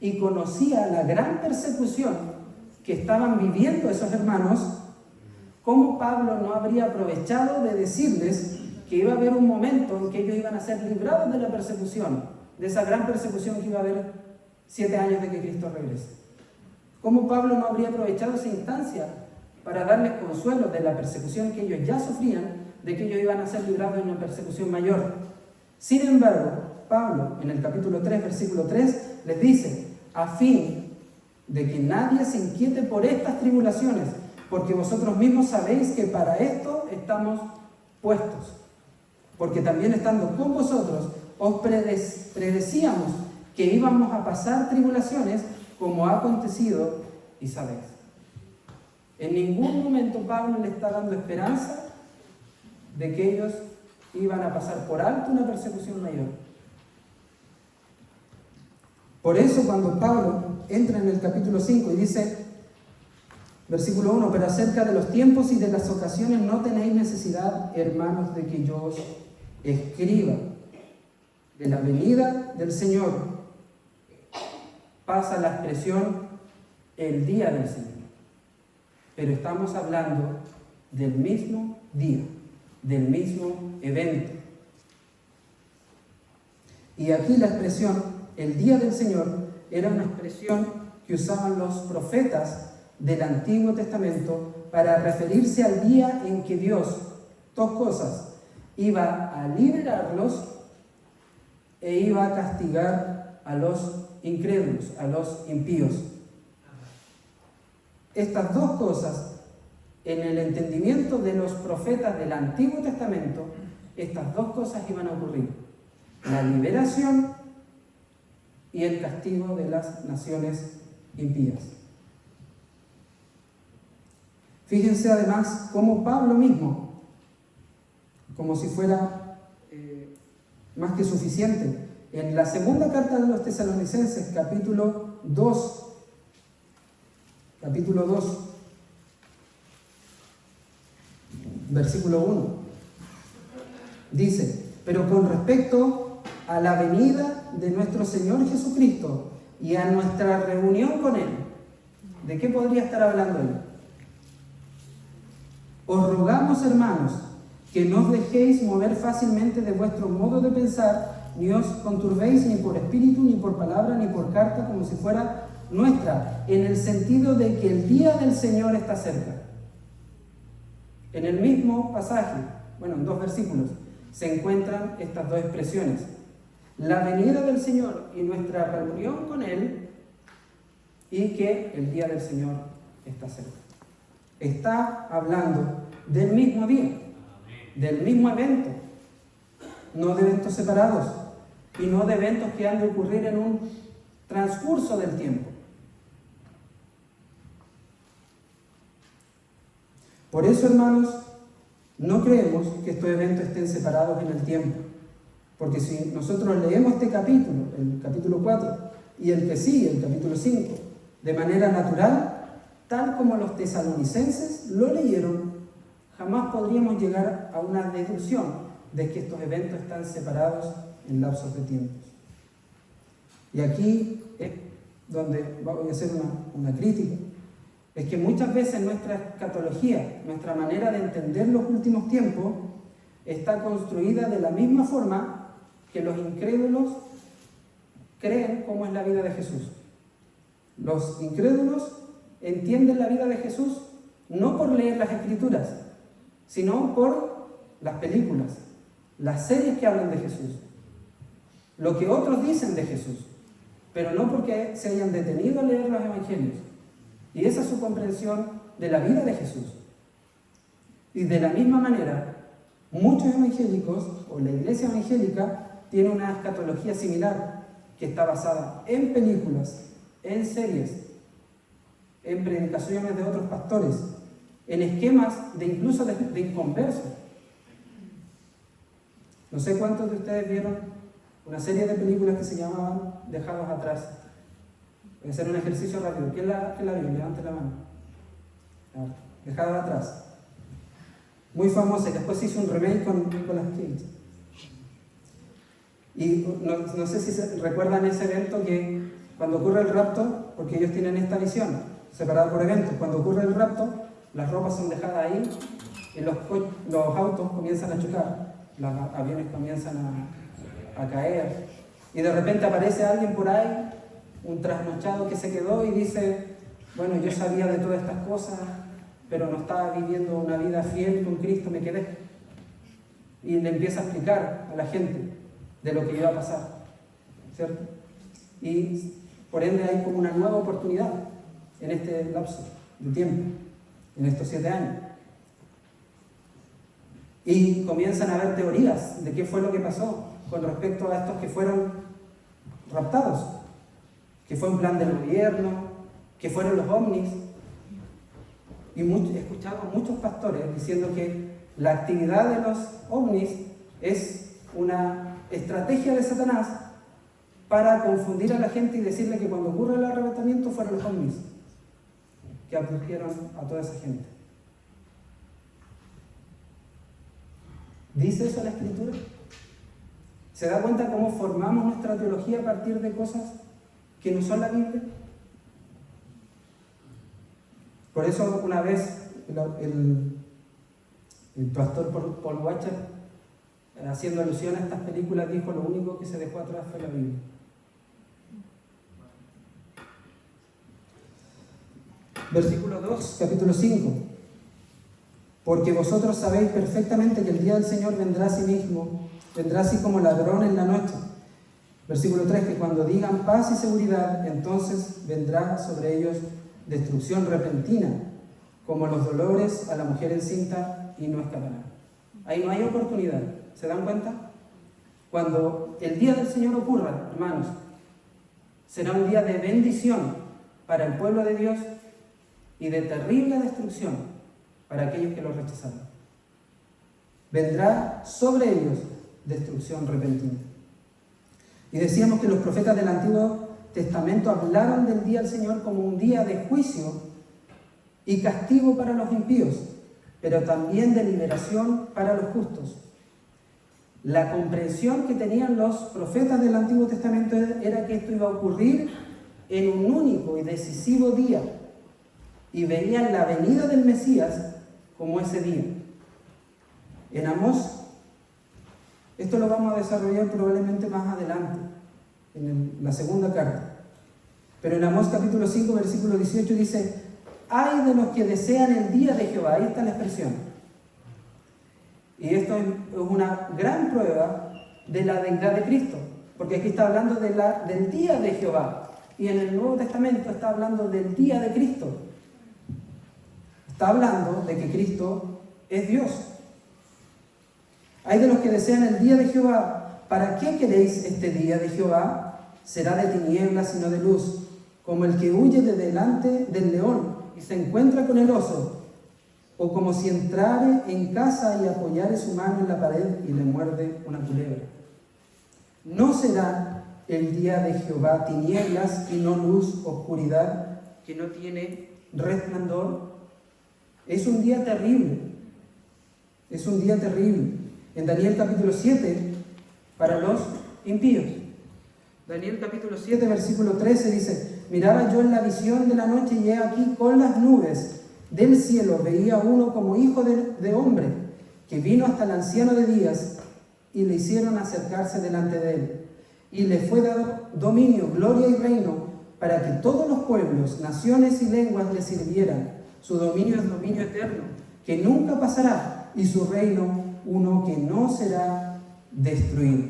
y conocía la gran persecución que estaban viviendo esos hermanos. ¿Cómo Pablo no habría aprovechado de decirles que iba a haber un momento en que ellos iban a ser librados de la persecución, de esa gran persecución que iba a haber 7 años de que Cristo regrese? ¿Cómo Pablo no habría aprovechado esa instancia para darles consuelo de la persecución que ellos ya sufrían, de que ellos iban a ser librados de una persecución mayor? Sin embargo, Pablo, en el capítulo 3, versículo 3, les dice: a fin de que nadie se inquiete por estas tribulaciones, porque vosotros mismos sabéis que para esto estamos puestos. Porque también estando con vosotros, os predecíamos que íbamos a pasar tribulaciones, como ha acontecido y sabéis. En ningún momento Pablo le está dando esperanza de que ellos iban a pasar por alto una persecución mayor. Por eso cuando Pablo entra en el capítulo 5 y dice, versículo 1, pero acerca de los tiempos y de las ocasiones no tenéis necesidad, hermanos, de que yo os escriba. De la venida del Señor pasa la expresión el día del Señor. Pero estamos hablando del mismo día, del mismo evento. Y aquí la expresión el día del Señor era una expresión que usaban los profetas del Antiguo Testamento para referirse al día en que Dios, dos cosas, iba a liberarlos e iba a castigar a los incrédulos, a los impíos. Estas dos cosas, en el entendimiento de los profetas del Antiguo Testamento, estas dos cosas iban a ocurrir: la liberación y el castigo de las naciones impías. Fíjense además cómo Pablo mismo, como si fuera más que suficiente, en la segunda carta de los Tesalonicenses, capítulo 2, versículo 1, dice: pero con respecto a la venida de nuestro Señor Jesucristo y a nuestra reunión con Él, ¿de qué podría estar hablando Él? Os rogamos, hermanos, que no os dejéis mover fácilmente de vuestro modo de pensar, ni os conturbéis ni por espíritu, ni por palabra, ni por carta, como si fuera nuestra, en el sentido de que el día del Señor está cerca. En el mismo pasaje, bueno, en 2 versículos, se encuentran estas dos expresiones: la venida del Señor y nuestra reunión con Él, y que el día del Señor está cerca. Está hablando del mismo día, del mismo evento, no de eventos separados y no de eventos que han de ocurrir en un transcurso del tiempo. Por eso, hermanos, no creemos que estos eventos estén separados en el tiempo, porque si nosotros leemos este capítulo, el capítulo 4, y el que sigue, el capítulo 5, de manera natural, tal como los tesalonicenses lo leyeron, jamás podríamos llegar a una deducción de que estos eventos están separados en lapsos de tiempos. Y aquí es donde voy a hacer una crítica. Es que muchas veces nuestra escatología, nuestra manera de entender los últimos tiempos, está construida de la misma forma que los incrédulos creen cómo es la vida de Jesús. Los incrédulos entienden la vida de Jesús no por leer las Escrituras, sino por las películas, las series que hablan de Jesús, lo que otros dicen de Jesús, pero no porque se hayan detenido a leer los Evangelios. Y esa es su comprensión de la vida de Jesús. Y de la misma manera, muchos evangélicos, o la iglesia evangélica, tiene una escatología similar, que está basada en películas, en series, en predicaciones de otros pastores, en esquemas de incluso de inconversos. No sé cuántos de ustedes vieron una serie de películas que se llamaban Dejados Atrás. Voy a hacer un ejercicio rápido. ¿Quién la vio? Levante la mano. Dejada atrás. Muy famosa, y después hizo un remake con Nicolas Cage. Y no sé si recuerdan ese evento que cuando ocurre el rapto, porque ellos tienen esta visión, separada por eventos, cuando ocurre el rapto, las ropas son dejadas ahí y los autos comienzan a chocar, los aviones comienzan a caer, y de repente aparece alguien por ahí, un trasnochado que se quedó y dice, bueno, yo sabía de todas estas cosas, pero no estaba viviendo una vida fiel con Cristo, me quedé. Y le empieza a explicar a la gente de lo que iba a pasar, ¿cierto? Y por ende hay como una nueva oportunidad en este lapso de tiempo, en estos 7 años. Y comienzan a haber teorías de qué fue lo que pasó con respecto a estos que fueron raptados, que fue un plan del gobierno, que fueron los ovnis. Y he escuchado a muchos pastores diciendo que la actividad de los ovnis es una estrategia de Satanás para confundir a la gente y decirle que cuando ocurre el arrebatamiento fueron los ovnis que abdujeron a toda esa gente. ¿Dice eso la Escritura? ¿Se da cuenta cómo formamos nuestra teología a partir de cosas que no son la Biblia? Por eso una vez el pastor Paul Washer, haciendo alusión a estas películas, dijo: lo único que se dejó atrás fue la Biblia. Versículo 2, capítulo 5. Porque vosotros sabéis perfectamente que el día del Señor vendrá a sí mismo, vendrá así como ladrón en la noche. Versículo 3, que cuando digan paz y seguridad, entonces vendrá sobre ellos destrucción repentina, como los dolores a la mujer encinta, y no escaparán. Ahí no hay oportunidad. ¿Se dan cuenta? Cuando el día del Señor ocurra, hermanos, será un día de bendición para el pueblo de Dios y de terrible destrucción para aquellos que lo rechazaron. Vendrá sobre ellos destrucción repentina. Y decíamos que los profetas del Antiguo Testamento hablaron del día del Señor como un día de juicio y castigo para los impíos, pero también de liberación para los justos. La comprensión que tenían los profetas del Antiguo Testamento era que esto iba a ocurrir en un único y decisivo día, y veían la venida del Mesías como ese día. En Amós, esto lo vamos a desarrollar probablemente más adelante, en la segunda carta, pero en Amós capítulo 5, versículo 18 dice: ay de los que desean el día de Jehová. Ahí está la expresión. Y esto es una gran prueba de la deidad de Cristo, porque aquí está hablando del día de Jehová, y en el Nuevo Testamento está hablando del día de Cristo. Está hablando de que Cristo es Dios. Hay de los que desean el día de Jehová. ¿Para qué queréis este día de Jehová? Será de tinieblas y no de luz, como el que huye de delante del león y se encuentra con el oso, o como si entrare en casa y apoyare su mano en la pared y le muerde una culebra. No será el día de Jehová tinieblas y no luz, oscuridad que no tiene resplandor. Es un día terrible. Es un día terrible. En Daniel capítulo 7, para los impíos. Daniel capítulo 7, versículo 13 dice: miraba yo en la visión de la noche y he aquí con las nubes del cielo veía uno como hijo de hombre, que vino hasta el anciano de días y le hicieron acercarse delante de él. Y le fue dado dominio, gloria y reino, para que todos los pueblos, naciones y lenguas le sirvieran. Su dominio es dominio eterno, que nunca pasará, y su reino uno que no será destruido.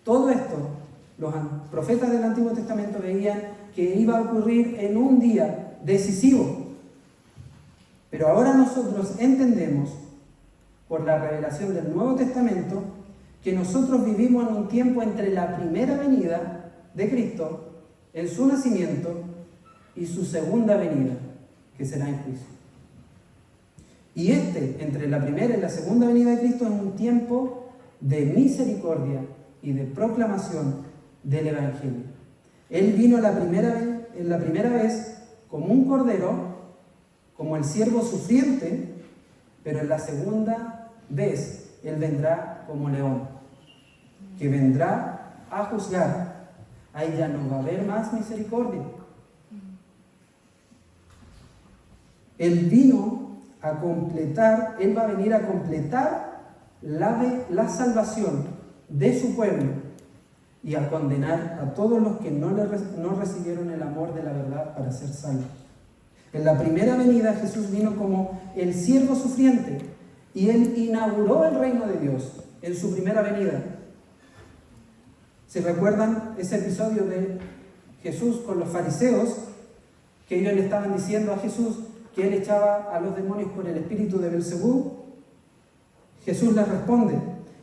Todo esto, los profetas del Antiguo Testamento veían que iba a ocurrir en un día decisivo. Pero ahora nosotros entendemos, por la revelación del Nuevo Testamento, que nosotros vivimos en un tiempo entre la primera venida de Cristo, en su nacimiento, y su segunda venida, que será en juicio. Y entre la primera y la segunda venida de Cristo, es un tiempo de misericordia y de proclamación del Evangelio. Él vino en la primera vez como un cordero, como el siervo sufriente, pero en la segunda vez Él vendrá como león, que vendrá a juzgar. Ahí ya no va a haber más misericordia. Él vino a completar, Él va a venir a completar la salvación de su pueblo y a condenar a todos los que no recibieron el amor de la verdad para ser salvos. En la primera venida Jesús vino como el siervo sufriente y Él inauguró el reino de Dios en su primera venida. ¿Se recuerdan ese episodio de Jesús con los fariseos? Que ellos le estaban diciendo a Jesús que Él echaba a los demonios por el espíritu de Belzebú. Jesús les responde: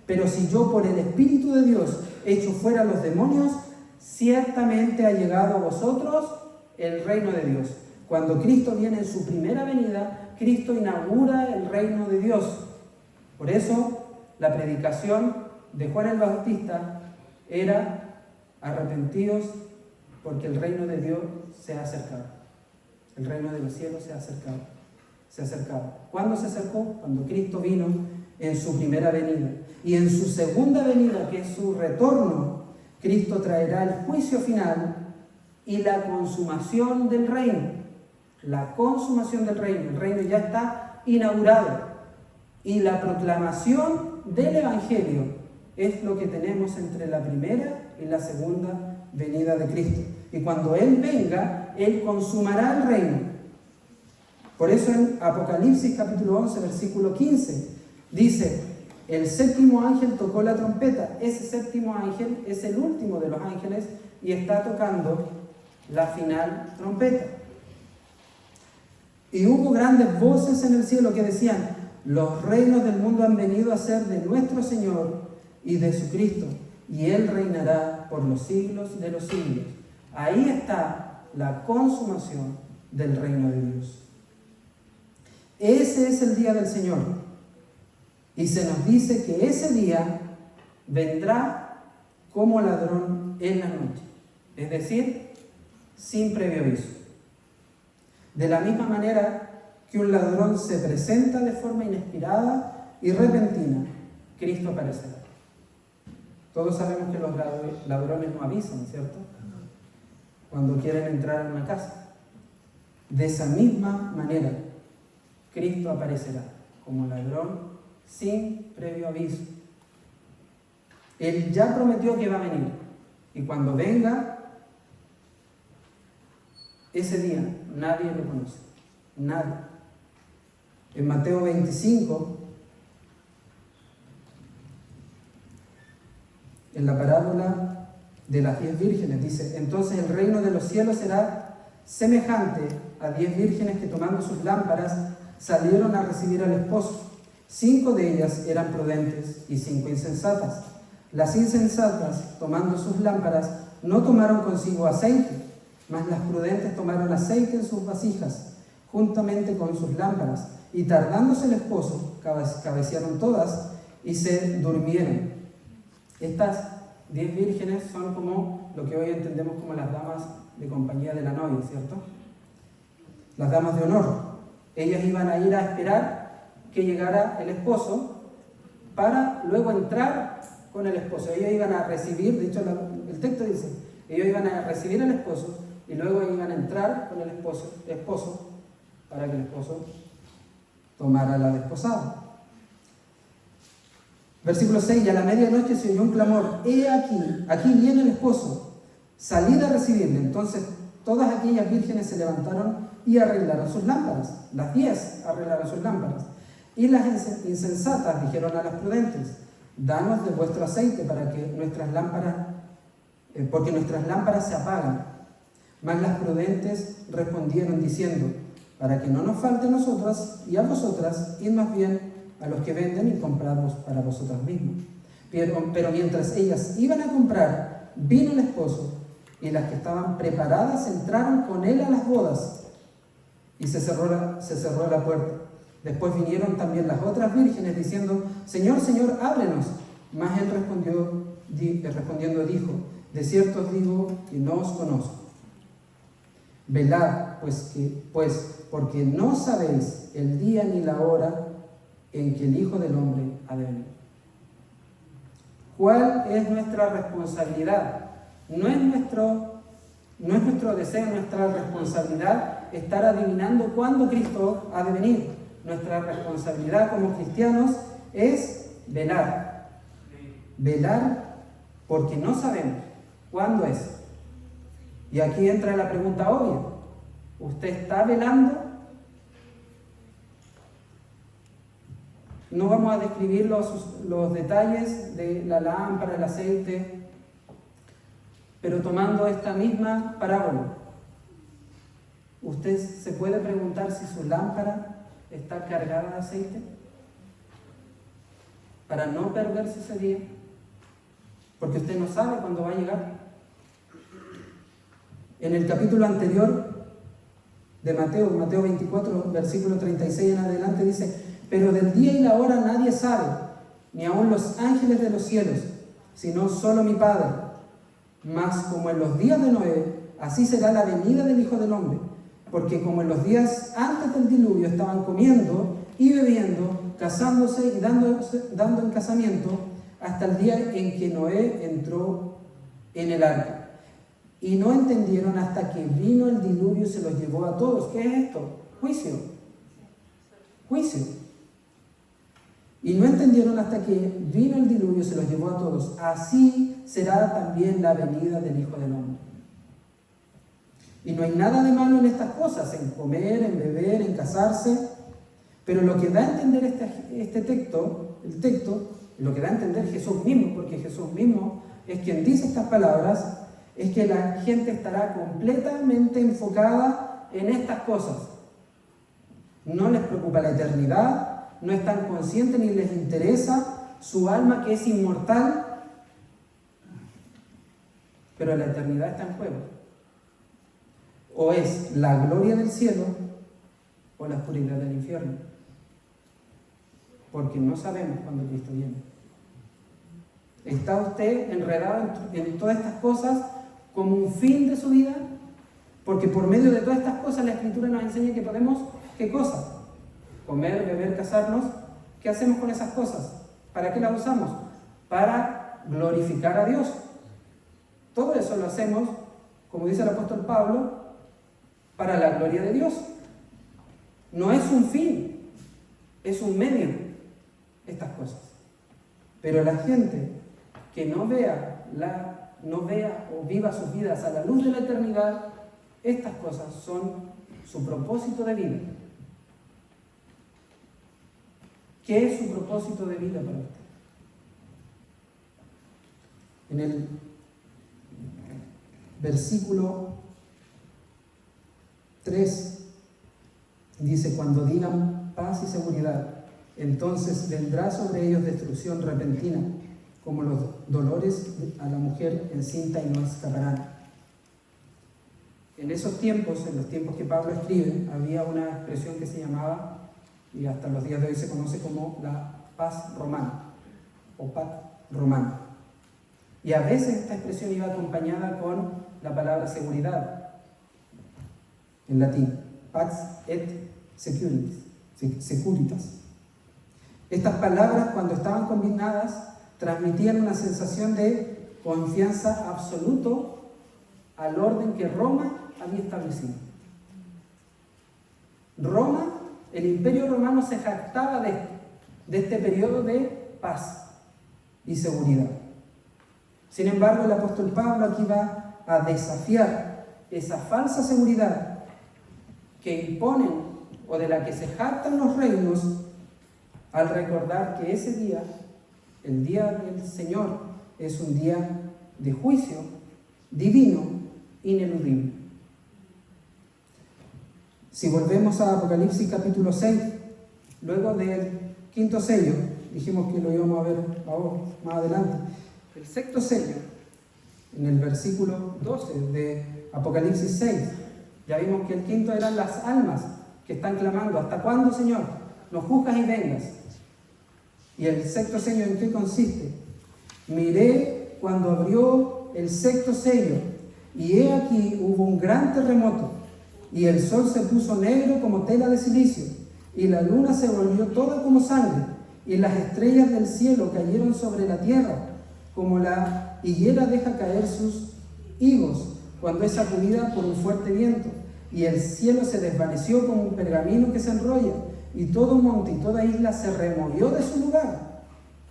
pero si yo por el Espíritu de Dios echo fuera a los demonios, ciertamente ha llegado a vosotros el reino de Dios. Cuando Cristo viene en su primera venida, Cristo inaugura el reino de Dios. Por eso, la predicación de Juan el Bautista era: arrepentíos porque el reino de Dios se ha acercado. El reino de los cielos se ha acercado. Se ha acercado. ¿Cuándo se acercó? Cuando Cristo vino en su primera venida. Y en su segunda venida, que es su retorno, Cristo traerá el juicio final y la consumación del reino. La consumación del reino. El reino ya está inaugurado. Y la proclamación del Evangelio es lo que tenemos entre la primera y la segunda venida de Cristo. Y cuando Él venga, Él consumará el reino. Por eso en Apocalipsis capítulo 11, versículo 15, dice: el séptimo ángel tocó la trompeta. Ese séptimo ángel es el último de los ángeles y está tocando la final trompeta. Y hubo grandes voces en el cielo que decían: los reinos del mundo han venido a ser de nuestro Señor y de su Cristo, y Él reinará por los siglos de los siglos. Ahí está la consumación del reino de Dios. Ese es el día del Señor. Y se nos dice que ese día vendrá como ladrón en la noche. Es decir, sin previo aviso. De la misma manera que un ladrón se presenta de forma inesperada y repentina, Cristo aparecerá. Todos sabemos que los ladrones no avisan, ¿cierto? Cuando quieren entrar en una casa. De esa misma manera, Cristo aparecerá como ladrón sin previo aviso. Él ya prometió que va a venir. Y cuando venga, ese día nadie lo conoce. Nadie. En Mateo 25, en la parábola de las 10 vírgenes, dice: entonces el reino de los cielos será semejante a 10 vírgenes que, tomando sus lámparas, salieron a recibir al esposo. 5 de ellas eran prudentes y 5 insensatas. Las insensatas, tomando sus lámparas, no tomaron consigo aceite, mas las prudentes tomaron aceite en sus vasijas, juntamente con sus lámparas, y tardándose el esposo, cabecearon todas y se durmieron. Estas 10 vírgenes son como lo que hoy entendemos como las damas de compañía de la novia, ¿cierto? Las damas de honor. Ellas iban a ir a esperar que llegara el esposo para luego entrar con el esposo. Ellos iban a recibir, de hecho el texto dice, ellos iban a recibir al esposo y luego iban a entrar con el esposo para que el esposo tomara la desposada. Versículo 6, y a la medianoche se oyó un clamor: he aquí viene el esposo, salid a recibirle. Entonces todas aquellas vírgenes se levantaron y arreglaron sus lámparas. Las 10 arreglaron sus lámparas. Y las insensatas dijeron a las prudentes: danos de vuestro aceite para que nuestras lámparas, porque nuestras lámparas se apagan. Mas las prudentes respondieron diciendo: para que no nos falte a nosotras y a vosotras, id más bien a los que venden y compradlos para vosotras mismas. Pero mientras ellas iban a comprar, vino el esposo, y las que estaban preparadas entraron con él a las bodas, y se cerró la puerta. Después vinieron también las otras vírgenes diciendo: Señor, Señor, ábrenos. Mas él respondió respondiendo dijo: de cierto os digo que no os conozco. Velad, pues porque no sabéis el día ni la hora en que el Hijo del Hombre ha de venir. ¿Cuál es nuestra responsabilidad? No es nuestro deseo, nuestra responsabilidad estar adivinando cuándo Cristo ha de venir. Nuestra responsabilidad como cristianos es velar. Velar porque no sabemos cuándo es. Y aquí entra la pregunta obvia. ¿Usted está velando? No vamos a describir los detalles de la lámpara, el aceite, pero tomando esta misma parábola, usted se puede preguntar si su lámpara está cargada de aceite para no perderse ese día, porque usted no sabe cuándo va a llegar. En el capítulo anterior de Mateo 24, versículo 36 en adelante dice: pero del día y la hora nadie sabe, ni aun los ángeles de los cielos, sino solo mi Padre. Mas como en los días de Noé, así será la venida del Hijo del Hombre. Porque como en los días antes del diluvio estaban comiendo y bebiendo, casándose y dando en casamiento, hasta el día en que Noé entró en el arca. Y no entendieron hasta que vino el diluvio y se los llevó a todos. ¿Qué es esto? Juicio. Y no entendieron hasta que vino el diluvio y se los llevó a todos. Así será también la venida del Hijo del Hombre. Y no hay nada de malo en estas cosas, en comer, en beber, en casarse. Pero lo que da a entender el texto, lo que da a entender Jesús mismo, porque Jesús mismo es quien dice estas palabras, es que la gente estará completamente enfocada en estas cosas. No les preocupa la eternidad, no están conscientes ni les interesa su alma que es inmortal, pero la eternidad está en juego. O es la gloria del cielo o la oscuridad del infierno, porque no sabemos cuándo Cristo viene. ¿Está usted enredado en todas estas cosas como un fin de su vida? Porque por medio de todas estas cosas la Escritura nos enseña que podemos, ¿qué cosas? Comer, beber, casarnos. ¿Qué hacemos con esas cosas? ¿Para qué las usamos? Para glorificar a Dios. Todo eso lo hacemos, como dice el apóstol Pablo, para la gloria de Dios. No es un fin, es un medio, estas cosas. Pero la gente que no vea o viva sus vidas a la luz de la eternidad, estas cosas son su propósito de vida. ¿Qué es su propósito de vida para usted? En el versículo 3 dice: cuando digan paz y seguridad, entonces vendrá sobre ellos destrucción repentina, como los dolores a la mujer encinta, y no escaparán. En esos tiempos, en los tiempos que Pablo escribe, había una expresión que se llamaba, y hasta los días de hoy se conoce como la paz romana, o paz romana. Y a veces esta expresión iba acompañada con la palabra seguridad, en latín, pax et securitas. Estas palabras, cuando estaban combinadas, transmitían una sensación de confianza absoluto al orden que Roma había establecido. Roma, el Imperio Romano, se jactaba de este periodo de paz y seguridad. Sin embargo, el apóstol Pablo aquí va a desafiar esa falsa seguridad que imponen o de la que se jactan los reinos, al recordar que ese día, el día del Señor, es un día de juicio divino, ineludible. Si volvemos a Apocalipsis capítulo 6, luego del quinto sello, dijimos que lo íbamos a ver ahora, más adelante, el sexto sello, en el versículo 12 de Apocalipsis 6, ya vimos que el quinto eran las almas que están clamando: ¿hasta cuándo, Señor? Nos juzgas y vengas. Y el sexto sello, ¿en qué consiste? Miré cuando abrió el sexto sello, y he aquí hubo un gran terremoto, y el sol se puso negro como tela de silicio, y la luna se volvió toda como sangre, y las estrellas del cielo cayeron sobre la tierra, como la higuera deja caer sus higos cuando es sacudida por un fuerte viento, y el cielo se desvaneció como un pergamino que se enrolla, y todo monte y toda isla se removió de su lugar.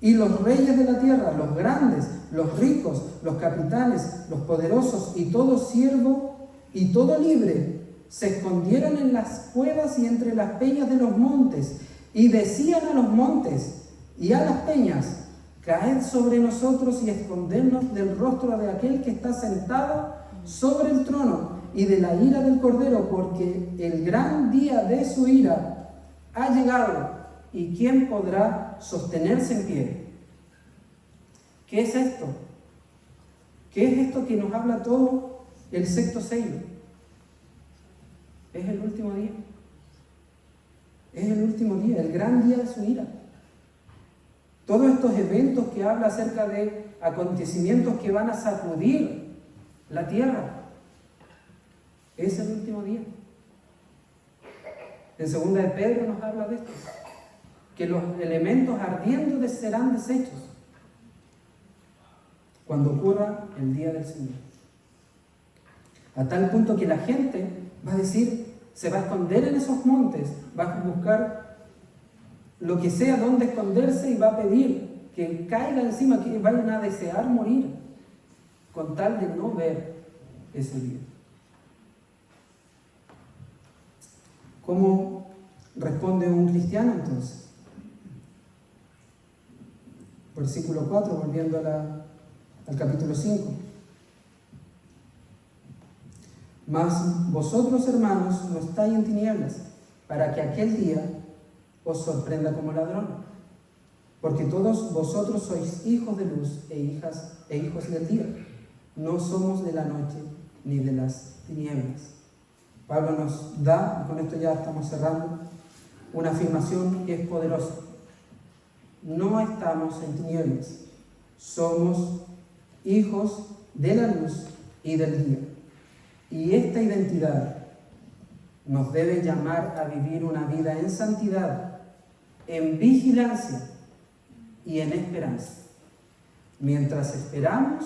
Y los reyes de la tierra, los grandes, los ricos, los capitanes, los poderosos y todo siervo y todo libre, se escondieron en las cuevas y entre las peñas de los montes, y decían a los montes y a las peñas: caed sobre nosotros y escondernos del rostro de aquel que está sentado sobre el trono y de la ira del Cordero, porque el gran día de su ira ha llegado, y ¿quién podrá sostenerse en pie? ¿Qué es esto? ¿Qué es esto que nos habla todo el sexto sello? Es el último día. Es el último día, el gran día de su ira. Todos estos eventos que habla acerca de acontecimientos que van a sacudir la tierra, es el último día. En segunda de Pedro nos habla de esto, que los elementos ardiendo serán deshechos cuando ocurra el día del Señor. A tal punto que la gente va a decir, se va a esconder en esos montes, va a buscar lo que sea donde esconderse y va a pedir que caiga encima, que vayan a desear morir con tal de no ver ese día. ¿Cómo responde un cristiano entonces? Versículo 4, volviendo al capítulo 5. Mas vosotros, hermanos, no estáis en tinieblas, para que aquel día os sorprenda como ladrón. Porque todos vosotros sois hijos de luz e hijos del día. No somos de la noche ni de las tinieblas. Pablo nos da, y con esto ya estamos cerrando, una afirmación que es poderosa. No estamos en tinieblas, somos hijos de la luz y del día. Y esta identidad nos debe llamar a vivir una vida en santidad, en vigilancia y en esperanza, mientras esperamos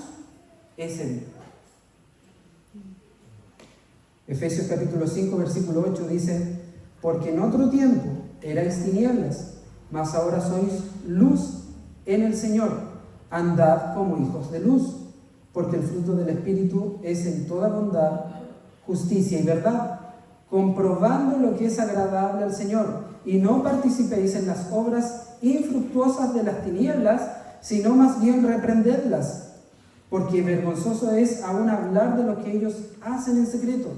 ese día. Efesios capítulo 5, versículo 8 dice: porque en otro tiempo erais tinieblas, mas ahora sois luz en el Señor. Andad como hijos de luz, porque el fruto del Espíritu es en toda bondad, justicia y verdad, comprobando lo que es agradable al Señor, y no participéis en las obras infructuosas de las tinieblas, sino más bien reprendedlas, porque vergonzoso es aún hablar de lo que ellos hacen en secreto.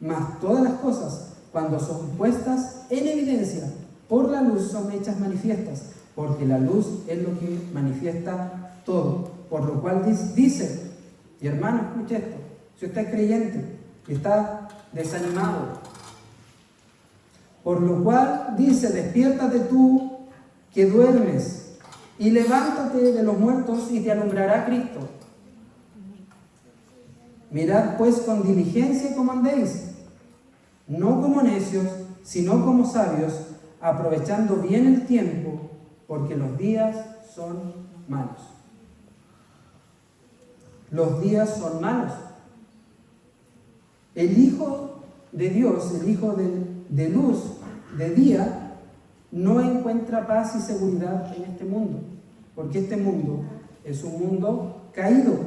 Mas todas las cosas, cuando son puestas en evidencia por la luz, son hechas manifiestas, porque la luz es lo que manifiesta todo. Por lo cual dice, y hermano, escuche esto, si usted es creyente y está desanimado, por lo cual dice: despiértate tú que duermes, y levántate de los muertos, y te alumbrará Cristo. Mirad pues con diligencia cómo andéis, no como necios, sino como sabios, aprovechando bien el tiempo, porque los días son malos. Los días son malos. El Hijo de Dios, el Hijo de luz, de día, no encuentra paz y seguridad en este mundo, porque este mundo es un mundo caído,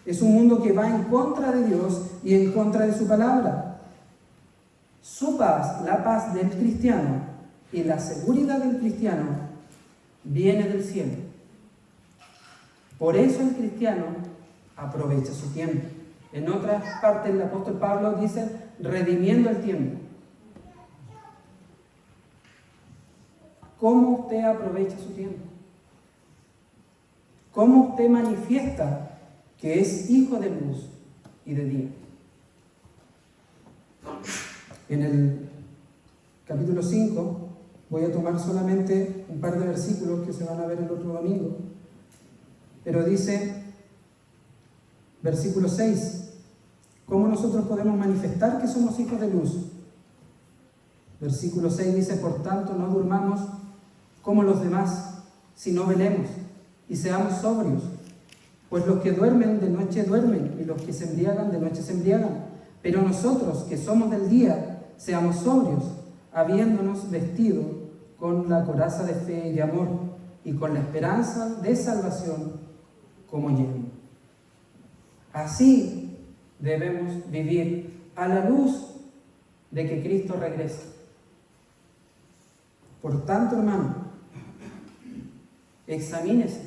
es un mundo que va en contra de Dios y en contra de su palabra. Su paz, la paz del cristiano y la seguridad del cristiano viene del cielo. Por eso el cristiano aprovecha su tiempo. En otras partes el apóstol Pablo dice: redimiendo el tiempo. ¿Cómo usted aprovecha su tiempo? ¿Cómo usted manifiesta que es hijo de luz y de día? En el capítulo 5 voy a tomar solamente un par de versículos que se van a ver el otro domingo, pero dice: Versículo 6. ¿Cómo nosotros podemos manifestar que somos hijos de luz? Versículo 6 dice, por tanto, no durmamos como los demás, sino velemos y seamos sobrios. Pues los que duermen de noche duermen, y los que se embriagan de noche se embriagan. Pero nosotros, que somos del día, seamos sobrios, habiéndonos vestido con la coraza de fe y de amor, y con la esperanza de salvación como yelmo. Así debemos vivir a la luz de que Cristo regrese. Por tanto, hermano, examínese,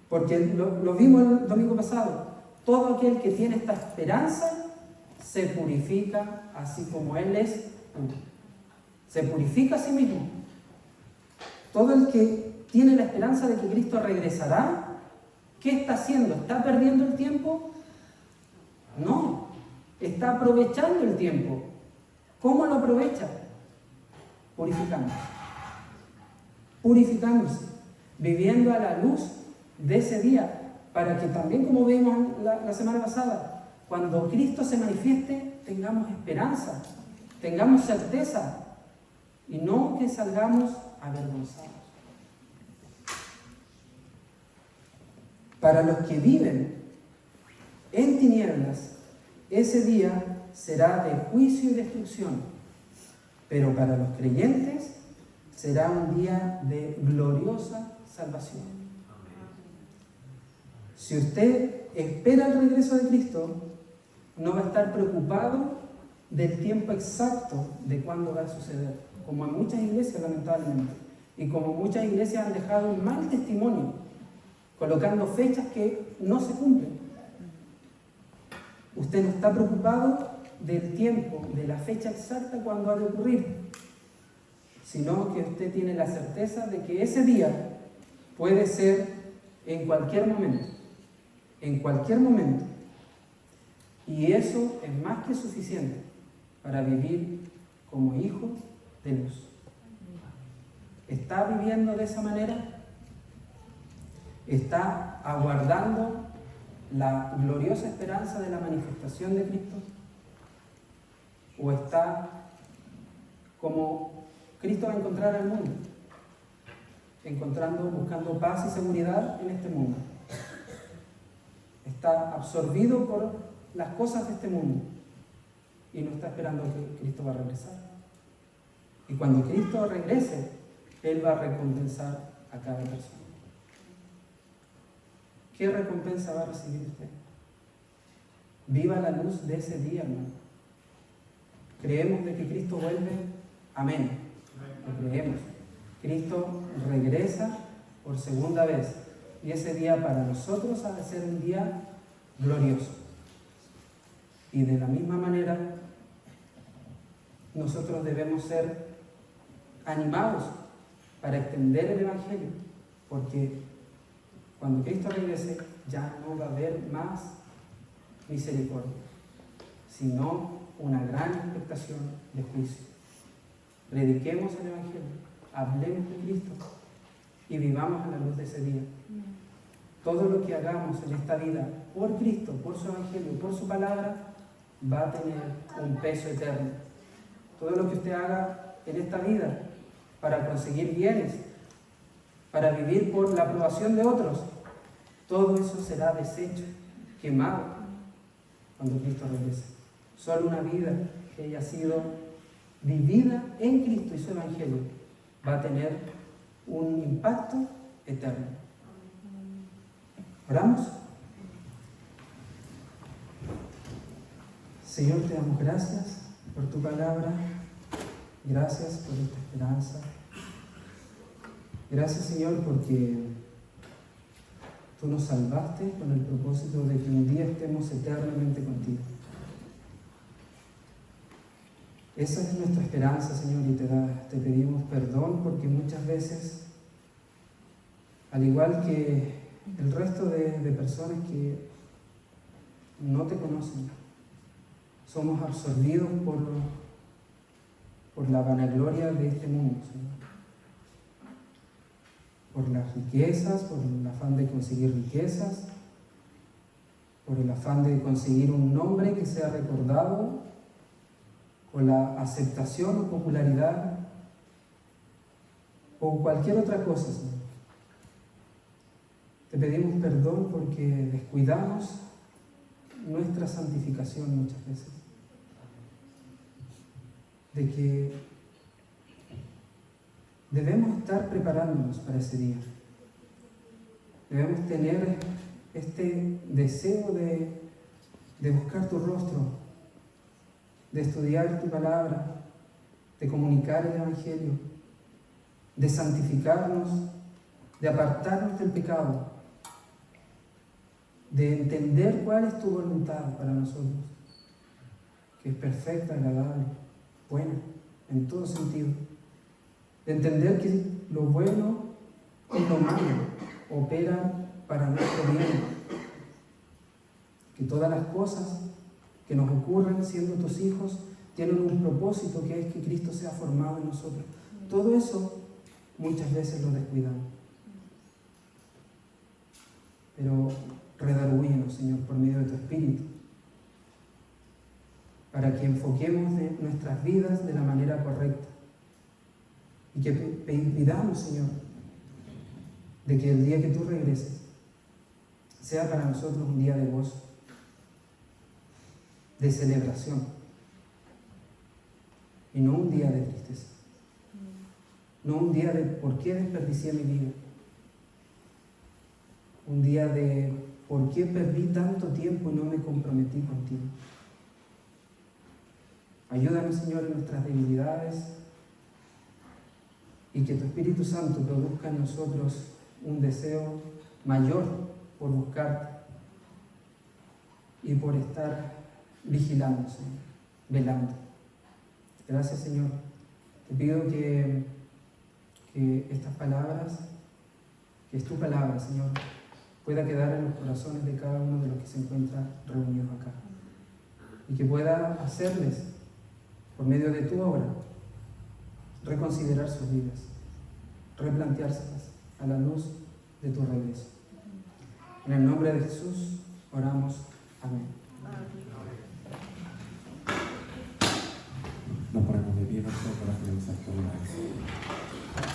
porque lo vimos el domingo pasado. Todo aquel que tiene esta esperanza se purifica así como Él es puro. Se purifica a sí mismo. Todo el que tiene la esperanza de que Cristo regresará, ¿qué está haciendo? ¿Está perdiendo el tiempo? No, está aprovechando el tiempo. ¿Cómo lo aprovecha? Purificándose, viviendo a la luz de ese día, para que también, como vimos la semana pasada, cuando Cristo se manifieste, tengamos esperanza, tengamos certeza, y no que salgamos avergonzados. Para los que viven en tinieblas, ese día será de juicio y destrucción, pero para los creyentes será un día de gloriosa salvación. Si usted espera el regreso de Cristo, no va a estar preocupado del tiempo exacto de cuándo va a suceder, como en muchas iglesias, lamentablemente, y como muchas iglesias han dejado un mal testimonio, colocando fechas que no se cumplen. Usted no está preocupado del tiempo, de la fecha exacta cuando ha de ocurrir, sino que usted tiene la certeza de que ese día puede ser en cualquier momento. Y eso es más que suficiente para vivir como hijo de luz. ¿Está viviendo de esa manera? ¿Está aguardando la gloriosa esperanza de la manifestación de Cristo? ¿O está como Cristo va a encontrar al mundo? Buscando paz y seguridad en este mundo. Está absorbido por las cosas de este mundo y no está esperando que Cristo va a regresar. Y cuando Cristo regrese, Él va a recompensar a cada persona. ¿Qué recompensa va a recibir usted? Viva la luz de ese día, hermano. ¿Creemos de que Cristo vuelve? Amén. Lo creemos. Cristo regresa por segunda vez. Y ese día para nosotros ha de ser un día glorioso. Y de la misma manera, nosotros debemos ser animados para extender el Evangelio. Porque cuando Cristo regrese, ya no va a haber más misericordia, sino una gran expectación de juicio. Prediquemos el Evangelio, hablemos de Cristo y vivamos a la luz de ese día. Todo lo que hagamos en esta vida por Cristo, por su Evangelio, por su palabra, va a tener un peso eterno. Todo lo que usted haga en esta vida para conseguir bienes, para vivir por la aprobación de otros, todo eso será deshecho, quemado, cuando Cristo regrese. Solo una vida que haya sido vivida en Cristo y su Evangelio va a tener un impacto eterno. ¿Oramos? Señor, te damos gracias por tu palabra, gracias por esta esperanza. Gracias, Señor, porque tú nos salvaste con el propósito de que un día estemos eternamente contigo. Esa es nuestra esperanza, Señor, y te pedimos perdón porque muchas veces, al igual que el resto de personas que no te conocen, somos absorbidos por la vanagloria de este mundo, Señor. Por las riquezas, por el afán de conseguir riquezas, por el afán de conseguir un nombre que sea recordado, o la aceptación o popularidad, o cualquier otra cosa, Señor. Te pedimos perdón porque descuidamos nuestra santificación muchas veces. De que debemos estar preparándonos para ese día. Debemos tener este deseo de buscar tu rostro, de estudiar tu palabra, de comunicar el Evangelio, de santificarnos, de apartarnos del pecado, de entender cuál es tu voluntad para nosotros, que es perfecta, agradable, buena, en todo sentido. De entender que lo bueno y lo malo operan para nuestro bien, que todas las cosas que nos ocurren siendo tus hijos tienen un propósito, que es que Cristo sea formado en nosotros. Todo eso muchas veces lo descuidamos. Pero redargúyenos, Señor, por medio de tu Espíritu, para que enfoquemos nuestras vidas de la manera correcta y que pidamos, Señor, de que el día que tú regreses sea para nosotros un día de gozo, de celebración, y no un día de tristeza, no un día de ¿por qué desperdicié mi vida? Un día de ¿por qué perdí tanto tiempo y no me comprometí contigo? Ayúdanos, Señor, en nuestras debilidades, y que tu Espíritu Santo produzca en nosotros un deseo mayor por buscarte y por estar vigilando, Señor, velando. Gracias, Señor. Te pido que estas palabras, que es tu palabra, Señor, pueda quedar en los corazones de cada uno de los que se encuentran reunidos acá, y que pueda hacerles, por medio de tu obra, reconsiderar sus vidas, replanteárselas a la luz de tu regreso. En el nombre de Jesús oramos. Amén. Nos ponemos de pie, por favor, para finalizar con una oración.